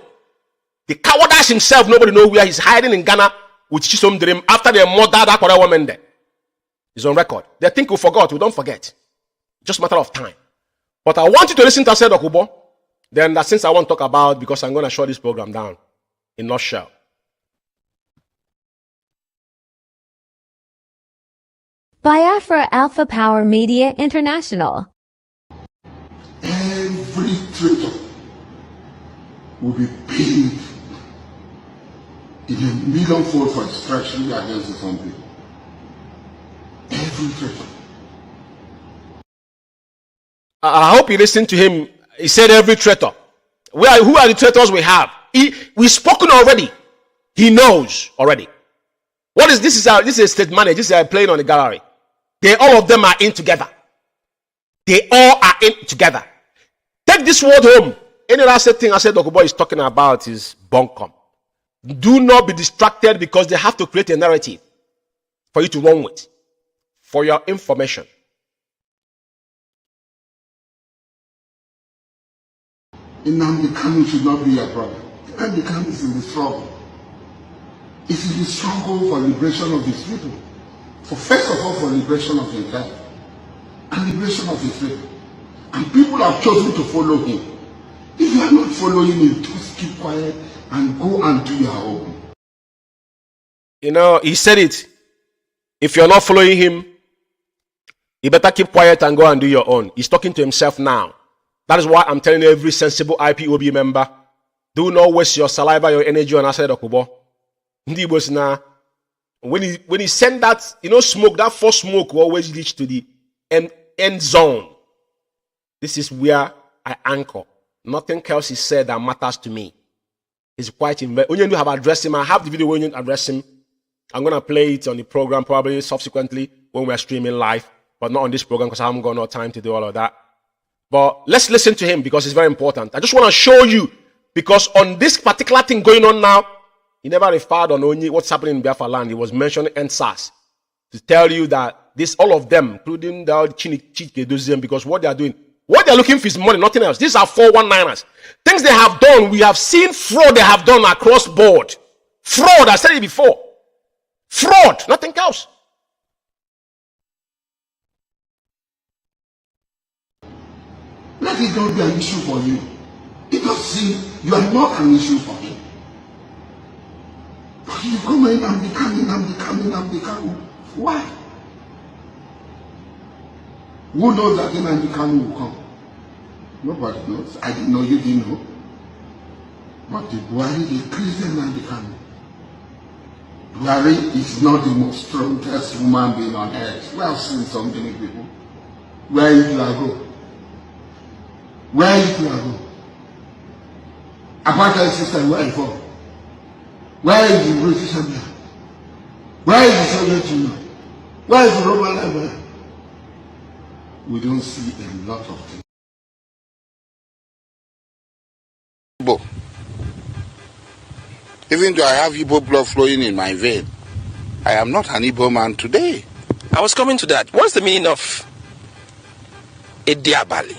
The cowardice himself, nobody knows where he's hiding in Ghana with Chisom Dream after they murdered that other woman there. It's on record. They think we forgot. We don't forget. Just a matter of time. But I want you to listen to Ased Okubo. Then that since I want to talk about, because I'm going to shut this program down in nutshell. Biafra Alpha Power Media International. Every traitor will be paid in a millionfold for his treachery against his own people. Every traitor. I hope you listened to him. He said every traitor. Who are the traitors we have? We've spoken already. He knows already. What is this? This is a state manager. This is playing on the gallery. All of them are in together. They all are in together. Take this word home. Any last thing Ased Okubo is talking about is bunkum. Do not be distracted because they have to create a narrative for you to run with. For your information. Nnamdi Kanu should not be a problem. Nnamdi Kanu is in the struggle. It is the struggle for liberation of his people. First of all, for liberation of himself and liberation of his people. And people have chosen to follow him. If you are not following him, just keep quiet and go and do your own. He said it. If you're not following him, you better keep quiet and go and do your own. He's talking to himself now. That is why I'm telling every sensible IPOB member, do not waste your saliva, your energy on Ased Okubo. When he sent that, smoke, that first smoke will always reach to the end zone. This is where I anchor. Nothing else is said that matters to me. It's quite Onyendu have addressed him. I have the video when you address him. I'm going to play it on the program probably subsequently when we're streaming live, but not on this program because I haven't got no time to do all of that. But let's listen to him because it's very important. I just want to show you because on this particular thing going on now, he never referred on only what's happening in Biafra land. He was mentioning NSAS to tell you that all of them, including the Chike Doziem, because what they are doing, what they are looking for is money, nothing else. These are 419ers. Things they have done, we have seen fraud they have done across board. Fraud, I said it before. Fraud, nothing else. Let it not be an issue for you. Because see, you are not an issue for him. But you come in and become. Why? Who knows that Nnamdi Kanu will come? Nobody knows. I didn't know, you didn't know. But the Buhari increased Nnamdi Kanu. Buhari is not the most strongest human being on earth. We have seen so many people. Where you go? Where you go? Apartheid system, where you go? Where is the British Empire? Where is the Soviet Union? Where is the Roman Empire? We don't see a lot of things. Even though I have Igbo blood flowing in my vein, I am not an Igbo man today. I was coming to that. What's the meaning of a diabali?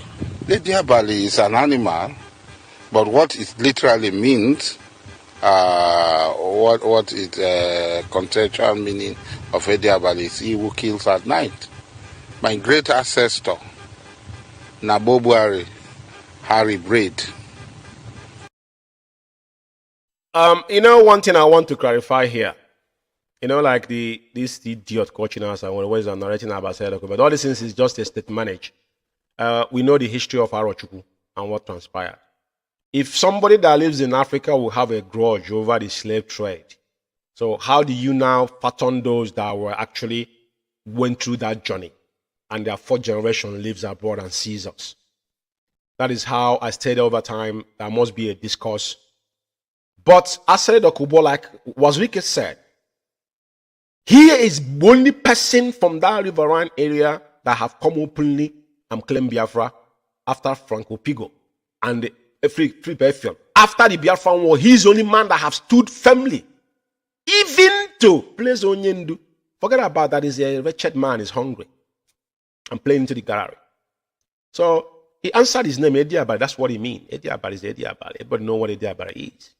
The diabali is an animal, but what it literally means, what is contextual meaning of a diabali is he who kills at night. My great ancestor, Nabobuari, Harry Braid. One thing I want to clarify here. Like this idiot coaching us and always narrating about Sedoko, but all these things is just a state manage. We know the history of IKECHUKWU and what transpired. If somebody that lives in Africa will have a grudge over the slave trade, so how do you now pattern those that were actually went through that journey and their fourth generation lives abroad and sees us? That is how I stated over time. There must be a discourse. But as Sedoko, like Wazirike said, he is the only person from that riverine area that have come openly and claimed Biafra after Franco Pigo and the free Biafra. After the Biafra war, he's the only man that have stood firmly, even to place Onyendu. Forget about that. He's a wretched man, is hungry and playing into the gallery. So he answered his name, Ediabari. That's what he means. Ediabari is Ediabari. Everybody know what Ediabari is.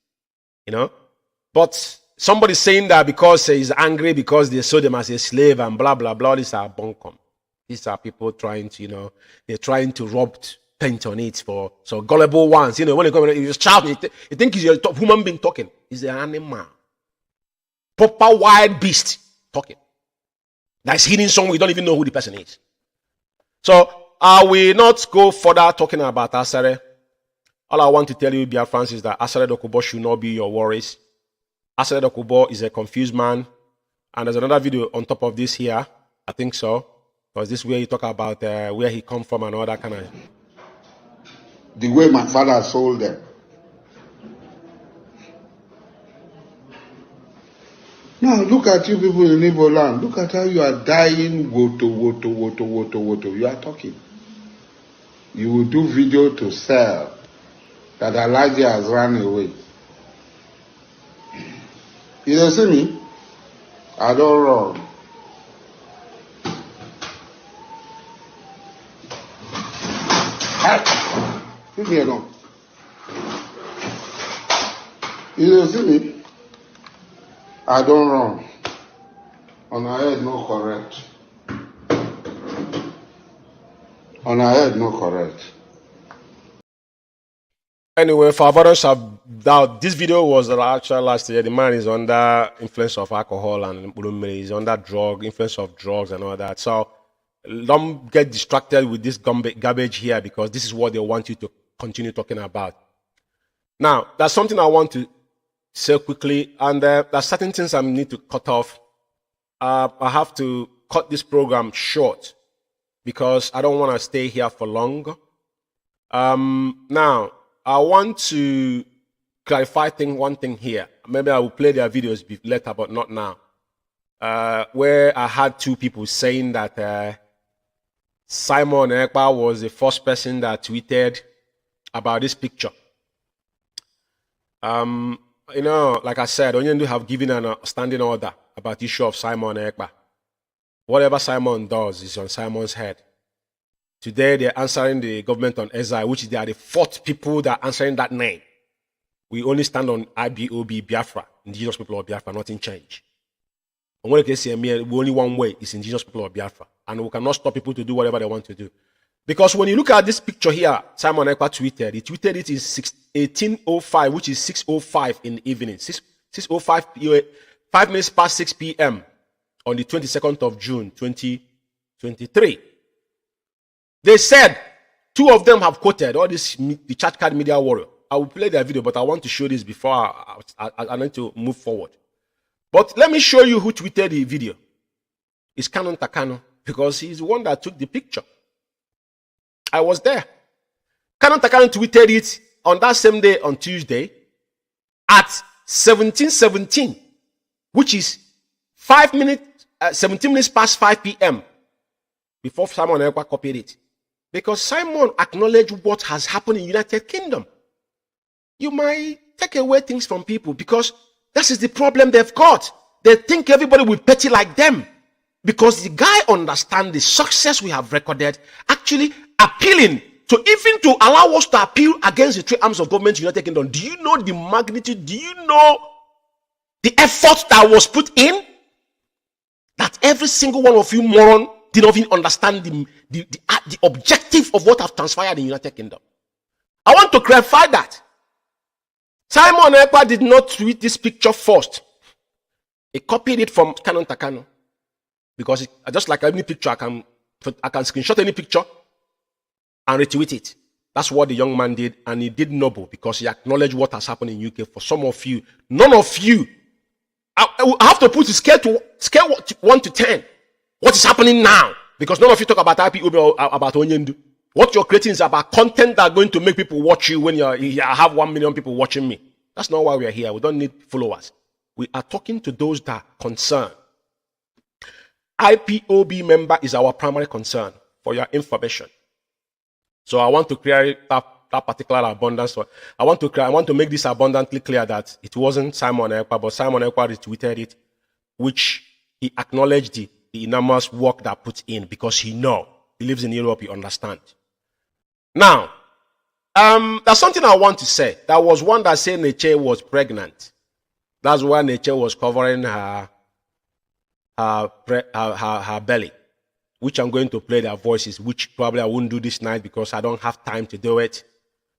But somebody saying that because he's angry because they saw them as a slave and blah, blah, blah, these are bunkum. These are people trying to, they're trying to rub paint on it for so gullible ones. When they come, you shout, you think he's a top human being talking. He's an animal. Proper wild beast talking. That's hidden somewhere. You don't even know who the person is. So I will not go further talking about Asare. All I want to tell you, Biafrans, is that Asare Dokubo should not be your worries. Asare Dokubo is a confused man. And there's another video on top of this here. I think so. Because this is where you talk about where he come from and all that kind of... The way my father sold them. Now look at you people in Igbo land. Look at how you are dying. Woto. You are talking. You will do video to sell that Elijah has run away. You don't see me? I don't run. Leave me alone. You don't see me? I don't run. On our head, no correct. On our head, no correct. Anyway, for others have doubt, this video was actually last year. The man is under influence of alcohol and he's under influence of drugs and all that. So don't get distracted with this garbage here because this is what they want you to continue talking about. Now, there's something I want to say quickly, and there's certain things I need to cut off. I have to cut this program short because I don't want to stay here for long. Now, I want to clarify one thing here. Maybe I will play their videos later, but not now. Where I had two people saying that Simon Ekpa was the first person that tweeted about this picture. Like I said, Onyendu have given a standing order about the issue of Simon Ekpa. Whatever Simon does is on Simon's head. Today, they're answering the government on SI, which they are the fourth people that are answering that name. We only stand on IPOB, Biafra, indigenous people of Biafra, nothing change. And when they say only one way is indigenous people of Biafra. And we cannot stop people to do whatever they want to do. Because when you look at this picture here, Simon Ekpa tweeted, he tweeted it in 18:05, which is 6:05 in the evening. 6:05, 5 minutes past 6 p.m. on the 22nd of June, 2023. They said, two of them have quoted all this, the chat card media warrior. I will play their video, but I want to show this before I need to move forward. But let me show you who tweeted the video. It's Kanu because he's the one that took the picture. I was there. Kanu tweeted it on that same day on Tuesday at 17:17, which is 17 minutes past 5 p.m. before Simon Ekpa copied it. Because Simon acknowledged what has happened in the United Kingdom. You might take away things from people because That is the problem they've got. They think everybody will petty like them. Because the guy understands the success we have recorded, actually appealing to even to allow us to appeal against the three arms of government in the United Kingdom. Do you know the magnitude? Do you know the effort that was put in? That every single one of you moron did not even understand the objective of what have transpired in the United Kingdom. I want to clarify that. Simon Ekpa did not tweet this picture first. He copied it from Kanu. Because just like any picture, I can screenshot any picture and retweet it. That's what the young man did, and he did noble because he acknowledged what has happened in UK. For some of you, none of you, I have to put the scale 1 to 10. What is happening now? Because none of you talk about IPOB or about Onyendu. What you're creating is about content that are going to make people watch you when you have 1 million people watching me. That's not why we are here. We don't need followers. We are talking to those that are concerned. IPOB member is our primary concern, for your information. So I want to create that particular abundance. I want to make this abundantly clear that it wasn't Simon Ekpa, but Simon Ekpa retweeted it, which he acknowledged the enormous work that put in because he lives in Europe, he understands. Now, there's something I want to say. There was one that said Neche was pregnant. That's why Neche was covering her belly, which I'm going to play their voices, which probably I won't do this night because I don't have time to do it.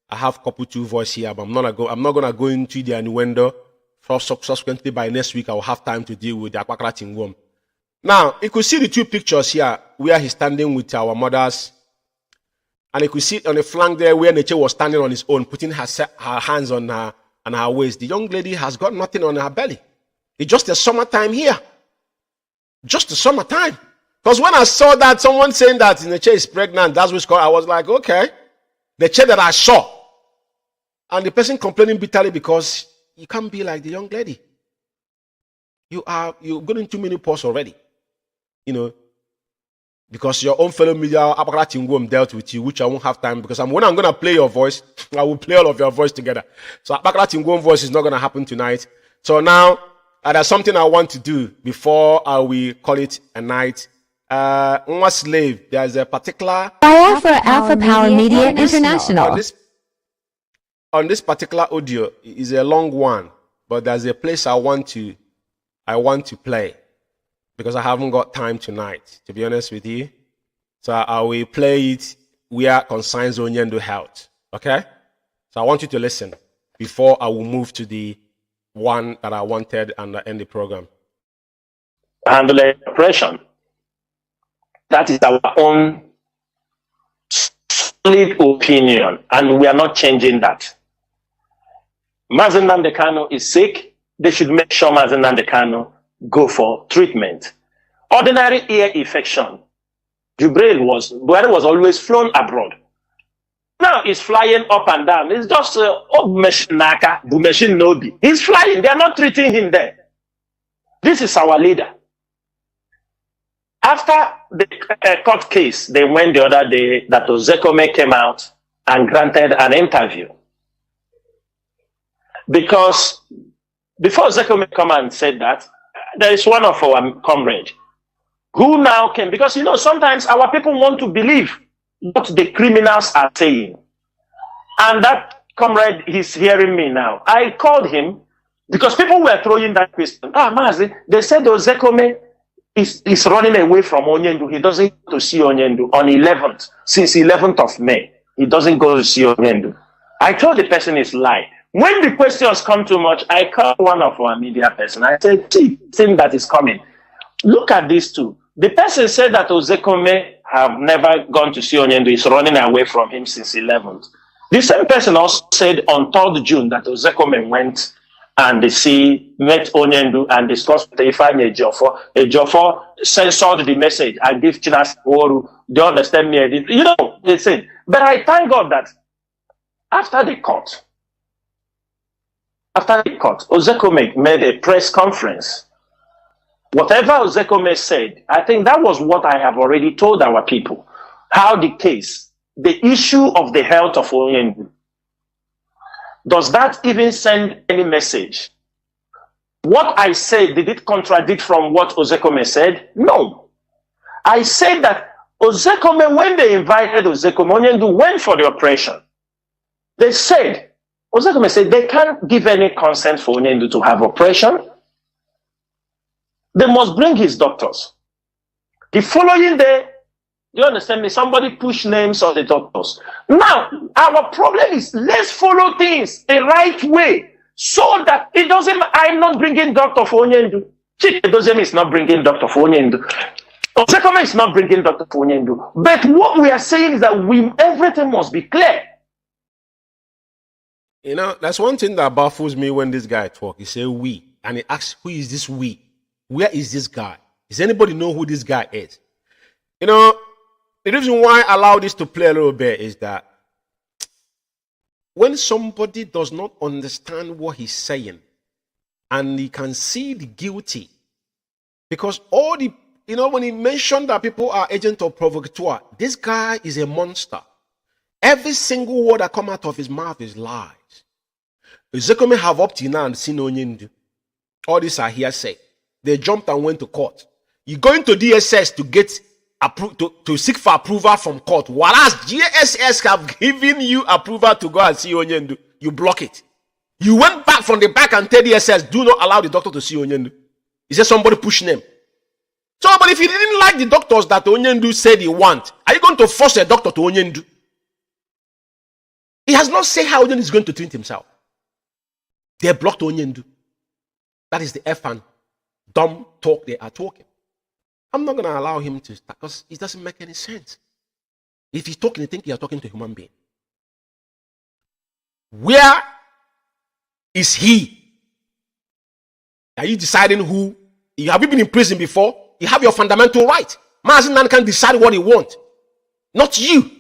I have couple two voice here, but I'm not gonna go into the innuendo. Subsequently, by next week, I will have time to deal with the Akpakara Tingwom. Now, you could see the two pictures here where he's standing with our mothers, and you could see on the flank there where Neche was standing on his own, putting her hands on her waist. The young lady has got nothing on her belly. It's just the summertime here. Just the summertime. Because when I saw that, someone saying that Neche is pregnant, that's which I was like, okay. The chair that I saw. And the person complaining bitterly because you can't be like the young lady. You're going too many posts already. Because your own fellow media, Akpakara Tingwom, dealt with you, which I won't have time because when I'm going to play your voice, I will play all of your voice together. So Akpakara Tingwom voice is not going to happen tonight. So now, there's something I want to do before we call it a night. Nwa Slave, there's a particular Biafra Alpha Power Media International. On this particular audio is a long one, but there's a place I want to play because I haven't got time tonight, to be honest with you. So I will play it where it concerns Onyendu health. Okay? So I want you to listen before I will move to the one that I wanted and end the program. Handle oppression. That is our own solid opinion, and we are not changing that. Mazi Nnamdi Kanu is sick. They should make sure Mazi Nnamdi Kanu go for treatment. Ordinary ear infection. Buhari was always flown abroad. Now he's flying up and down. It's just Blemishes Nobi. He's flying. They are not treating him there. This is our leader. After the court case, they went the other day that Ozekome came out and granted an interview. Because before Ozekome come and said that, there is one of our comrades who now came, because sometimes our people want to believe what the criminals are saying. And that comrade is hearing me now. I called him because people were throwing that question. Mazi, they said Ozekome is running away from Onyendu. He doesn't go to see Onyendu on 11th. Since 11th of May, he doesn't go to see Onyendu. I told the person it's lie. When the questions come too much, I called one of our media person. I said, thing that is coming. Look at these two. The person said that Ozekome have never gone to see Onyendu. He's running away from him since 11th. The same person also said on 3rd June that Ozekome went and met Onyendu and discussed with Ifeanyi Ejiofor. Ejiofor censored the message and gave Chinas Woru. Do you understand me? They said. But I thank God that after the court, Ozekome made a press conference. Whatever Ozekome said, I think that was what I have already told our people. How the case, the issue of the health of Onyendu, does that even send any message What I said, did it contradict from what Ozekome said? No. I said that Ozekome, when they invited Ozekome, Onyendu went for the operation. They said, Ozekome said they can't give any consent for Onyendu to have operation. They must bring his doctors. The following day, do you understand me? Somebody pushed names of the doctors. Now, our problem is let's follow things the right way so that it doesn't, I'm not bringing Dr. for Onyendu. Chike is not bringing Dr. for Onyendu. Ozekome is not bringing Dr. for Onyendu. But what we are saying is that everything must be clear. You know, that's one thing that baffles me when this guy talks. He says we, and he asks, who is this we? Where is this guy? Does anybody know who this guy is? You know, the reason why I allow this to play a little bit is that when somebody does not understand what he's saying and he can see the guilty, because all the, you know, when he mentioned that people are agents of provocateur, this guy is a monster. Every single word that come out of his mouth is lies. Ozekome have up to now seen Onyendu. All these are hearsay. They jumped and went to court. You go into DSS to get to seek for approval from court, whereas GSS have given you approval to go and see Onyendu. You block it. You went back from the back and tell DSS, do not allow the doctor to see Onyendu. He said somebody pushed him. So, but if you didn't like the doctors that Onyendu said he want, are you going to force a doctor to Onyendu? He has not said how Onyendu is going to treat himself. They blocked Onyendu. That is the F and dumb talk they are talking. I'm not going to allow him to start because it doesn't make any sense. If he's talking, I think you're talking to a human being. Where is he? Are you deciding who? Have you been in prison before? You have your fundamental right. Mazi can decide what he wants. Not you.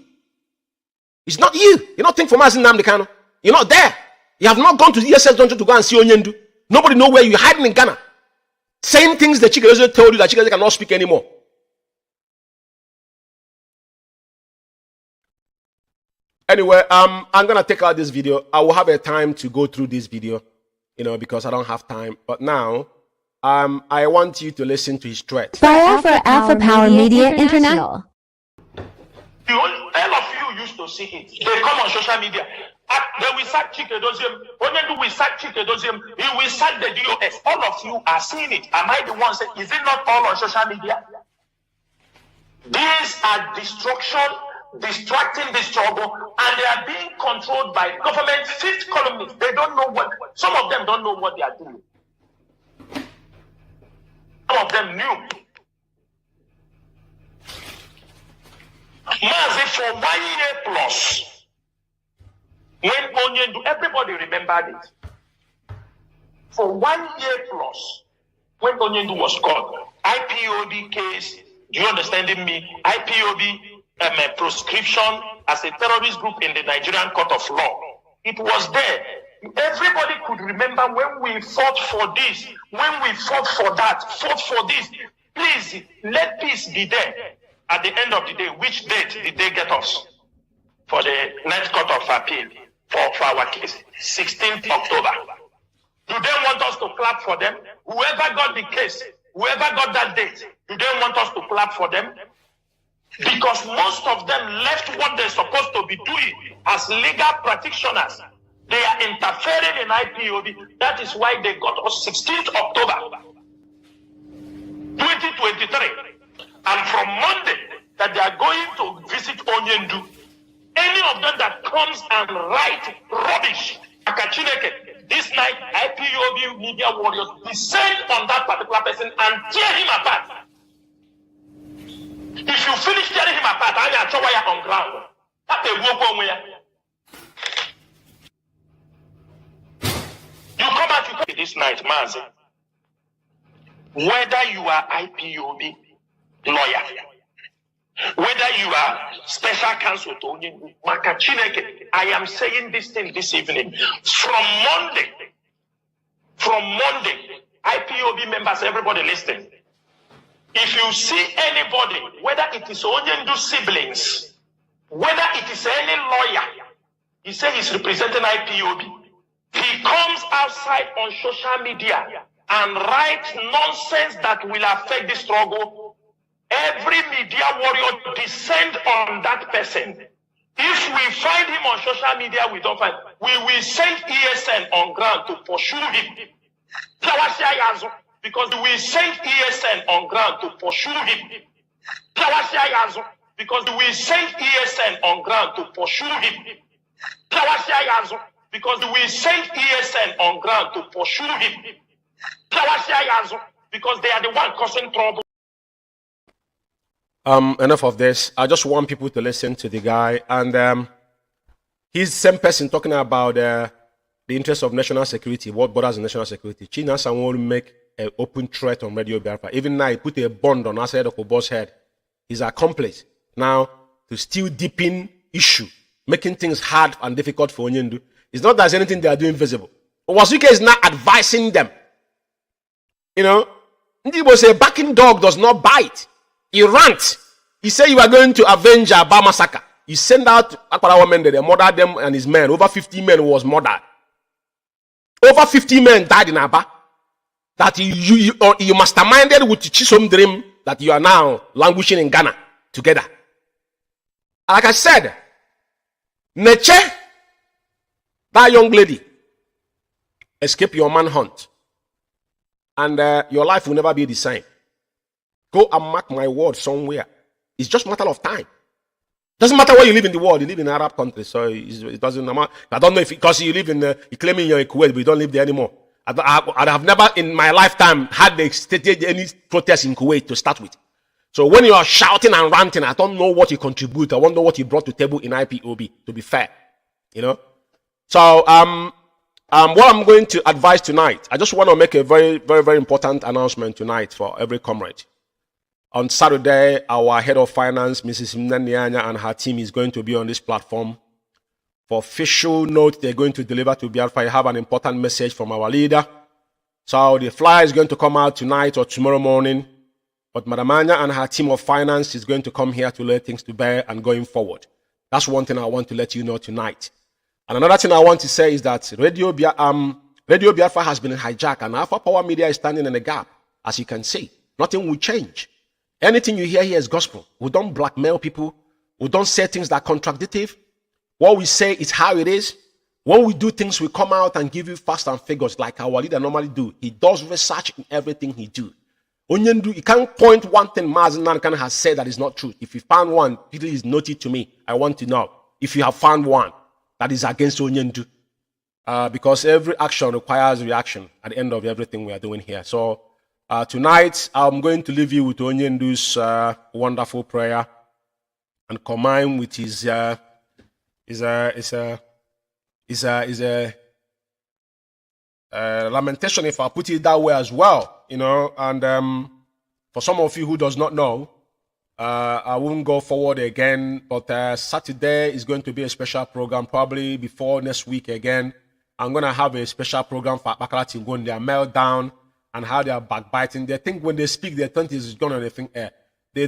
It's not you. You're not thinking for Mazi Nnamdi. You're not there. You have not gone to the ESS dungeon to go and see Onyendu. Nobody knows where you're hiding in Ghana. Saying things that Chike told you that Chike cannot speak anymore. Anyway, I'm gonna take out this video. I will have a time to go through this video, you know, because I don't have time. But now, I want you to listen to his threat. Biafra Alpha Power Media International. All of you used to see it. They come on social media. They will sack Chike Doziem. Onyendu will sack Chike Doziem. He will sack the DOS. All of you are seeing it. Am I the one saying, is it not all on social media? These are destruction, distracting the struggle, and they are being controlled by government fifth columnists. They don't know what, some of them don't know what they are doing. Some of them knew. Mazi, for 1 year plus, when Onyendu, everybody remembered it. For 1 year plus, when Onyendu was caught, IPOB case, do you understand me? IPOB proscription as a terrorist group in the Nigerian Court of Law. It was there. Everybody could remember when we fought for this, when we fought for that, fought for this. Please, let peace be there. At the end of the day, which date did they get us for the Ninth Court of Appeal for our case? 16th October. Do they want us to clap for them? Whoever got the case, whoever got that date, do they want us to clap for them? Because most of them left what they're supposed to be doing as legal practitioners. They are interfering in IPOB. That is why they got us 16th October 2023. And from Monday, that they are going to visit Onyendu. Any of them that comes and write rubbish, this night, IPOB media warriors descend on that particular person and tear him apart. If you finish tearing him apart, I will show you on ground. That's a walk on where. You come out to this night, Mazi. Whether you are IPOB lawyer, whether you are special counsel to Onyendu, I am saying this thing this evening. From Monday, IPOB members, everybody listening. If you see anybody, whether it is Onyendu siblings, whether it is any lawyer, he says he's representing IPOB. He comes outside on social media and write nonsense that will affect the struggle, every media warrior descend on that person. If we find him on social media, we don't find. We will send ESN on ground to pursue him. Because we send ESN on ground to pursue him. Because we send ESN on ground to pursue him. Because we send ESN on ground to pursue him. Because they are the one causing trouble. Enough of this. I just want people to listen to the guy, and he's the same person talking about the interest of national security, what borders national security. China will make an open threat on Radio Biafra. Even now, he put a bond on Asad Okobo's head. He's accomplice now to still deepen issue, making things hard and difficult for Onyendu. It's not that there's anything they are doing visible. Wasuke is now advising them. You know, Ndibo say backing dog does not bite. He rant. He said you are going to avenge Aba massacre. He sent out Akwarawa men, they murdered them and his men. Over 50 men was murdered. Over 50 men died in Aba. That you masterminded with Chisom dream that you are now languishing in Ghana together. Like I said, Neche, that young lady, escape your manhunt. And your life will never be the same. Go and mark my word somewhere. It's just a matter of time. Doesn't matter where you live in the world. You live in an Arab country, so it doesn't matter. I don't know if because you live in, you claiming you're in Kuwait, but you don't live there anymore. I have never in my lifetime had any protest in Kuwait to start with. So when you are shouting and ranting, I don't know what you contribute. I don't know what you brought to the table in IPOB. To be fair, you know. So what I'm going to advise tonight, I just want to make a very, very, very important announcement tonight for every comrade. On Saturday, our head of finance, Mrs. Nnamdi, and her team is going to be on this platform. For official note, they're going to deliver to Biafra. I have an important message from our leader. So the flyer is going to come out tonight or tomorrow morning. But Madam Anya and her team of finance is going to come here to lay things to bear and going forward. That's one thing I want to let you know tonight. And another thing I want to say is that Radio Biafra has been hijacked, and Alpha Power Media is standing in the gap. As you can see, nothing will change. Anything you hear here is gospel. We don't blackmail people. We don't say things that are contradictive. What we say is how it is. When we do things, we come out and give you facts and figures like our leader normally do. He does research in everything he do. Onyendu, you can't point one thing Mazi Nankan has said that is not true. If you found one, please note it to me. I want to know if you have found one that is against Onyendu. Because every action requires reaction at the end of everything we are doing here. So tonight, I'm going to leave you with Onyendu's wonderful prayer and combine with his lamentation, if I put it that way as well, you know. And for some of you who does not know, I won't go forward again, but Saturday is going to be a special program, probably before next week again. I'm going to have a special program for Bakara to go in their meltdown and how they are backbiting. They think when they speak, their 20s is gone on anything. They're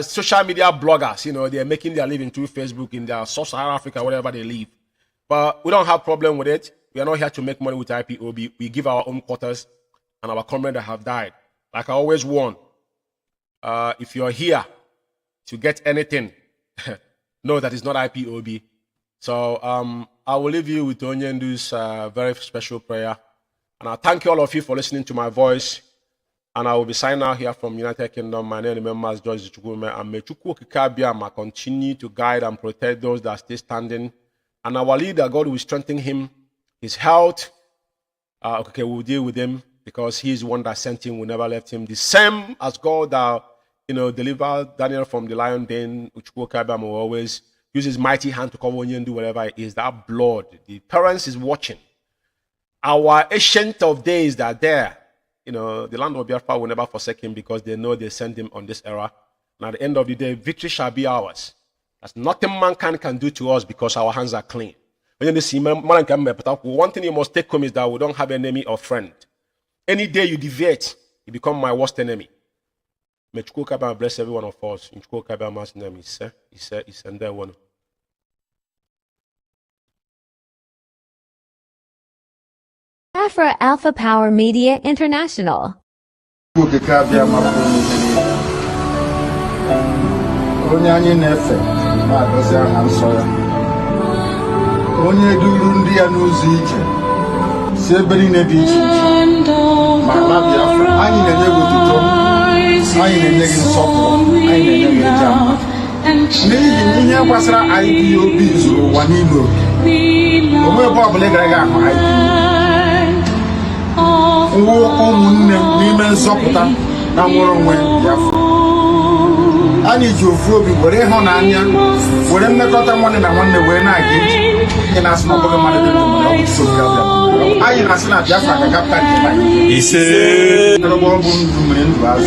social media bloggers, you know, they're making their living through Facebook in their Sub-Saharan Africa, wherever they live. But we don't have problem with it. We are not here to make money with IPOB. We give our own quarters and our comrades that have died. Like I always warn, if you're here to get anything, know that it's not IPOB. So I will leave you with Onyendu's very special prayer. And I thank you all of you for listening to my voice. And I will be signing out here from United Kingdom. My name is Umeh, and may IKECHUKWU continue to guide and protect those that stay standing. And our leader, God will strengthen him, his health. Okay, we'll deal with him because he is the one that sent him. We never left him. The same as God that, you know, delivered Daniel from the lion den, IKECHUKWU will always use his mighty hand to cover you and do whatever it is. That blood, the parents is watching. Our ancient of days that are there, you know, the land of Biafra will never forsake him because they know they sent him on this era. And at the end of the day, victory shall be ours. That's nothing mankind can do to us because our hands are clean. When you see one thing you must take home is that we don't have enemy or friend. Any day you deviate, you become my worst enemy. May IKECHUKWU bless every one of us. In IKECHUKWU's name, he said, and there one. Biafra Alpha Power Media International. Onye anyị na-efe na-agọzi aha nsọ ya, onye duru ndị ya n'ụzọ ije si ebe niile dị iche iche ma ala Biafra. Anyị na-enye gị otuto, anyị na-enye gị nsọpụrụ, anyị na-enye gị eja n'ihi ihe gbasara IPOB zuru ụwa niile oke. Onwe ebe ọbụla gara aga ahụ IPOB ụmụnne n'ime nzọpụta na nwere onwe Biafra. Anyị ji ofu obi were ịhụnanya were mmekọta nwanne na nwanne wee na-aga ije. Anyị na-asị na ọ bụghị mmadụ dị ndụ mana ọ bụ Chukwu ga-abịa. Anyị na-asị na Biafra ga-agapụta nke anyị. Ise ọ bụ ndụ mere ndụ azụ.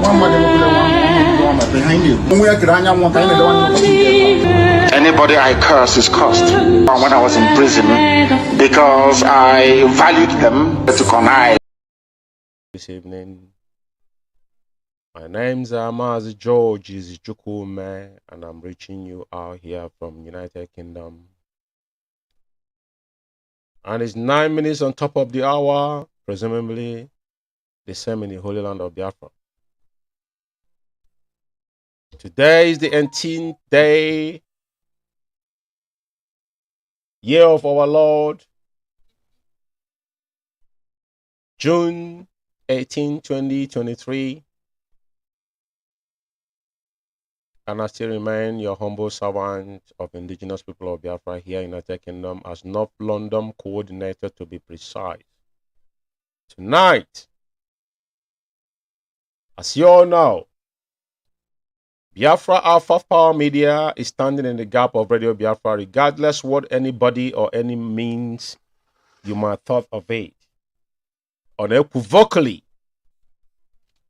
Nwa mmadụ nwekwara nwa mmadụ ha anyị na-ekwu. Onwe ya kere anyanwụ ka anyị na-edewa ndị anybody I curse is cursed. When I was in prison because I valued them to connive. This evening. My name's Mazi IKECHUKWU Umeh, and I'm reaching you out here from United Kingdom. And it's 9 minutes on top of the hour, presumably the same in the Holy Land of Biafra. Today is the 18th day, year of our Lord, June 18, 2023. And I still remain your humble servant of indigenous people of Biafra here in the United Kingdom as North London coordinator, to be precise. Tonight, as you all know, Biafra Alpha Power Media is standing in the gap of Radio Biafra, regardless what anybody or any means you might have thought of it. Unequivocally,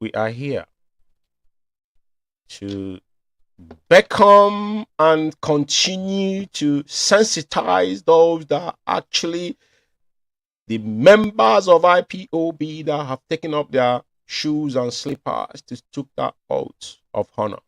we are here to become and continue to sensitize those that are actually the members of IPOB that have taken up their shoes and slippers to took that oath of honor.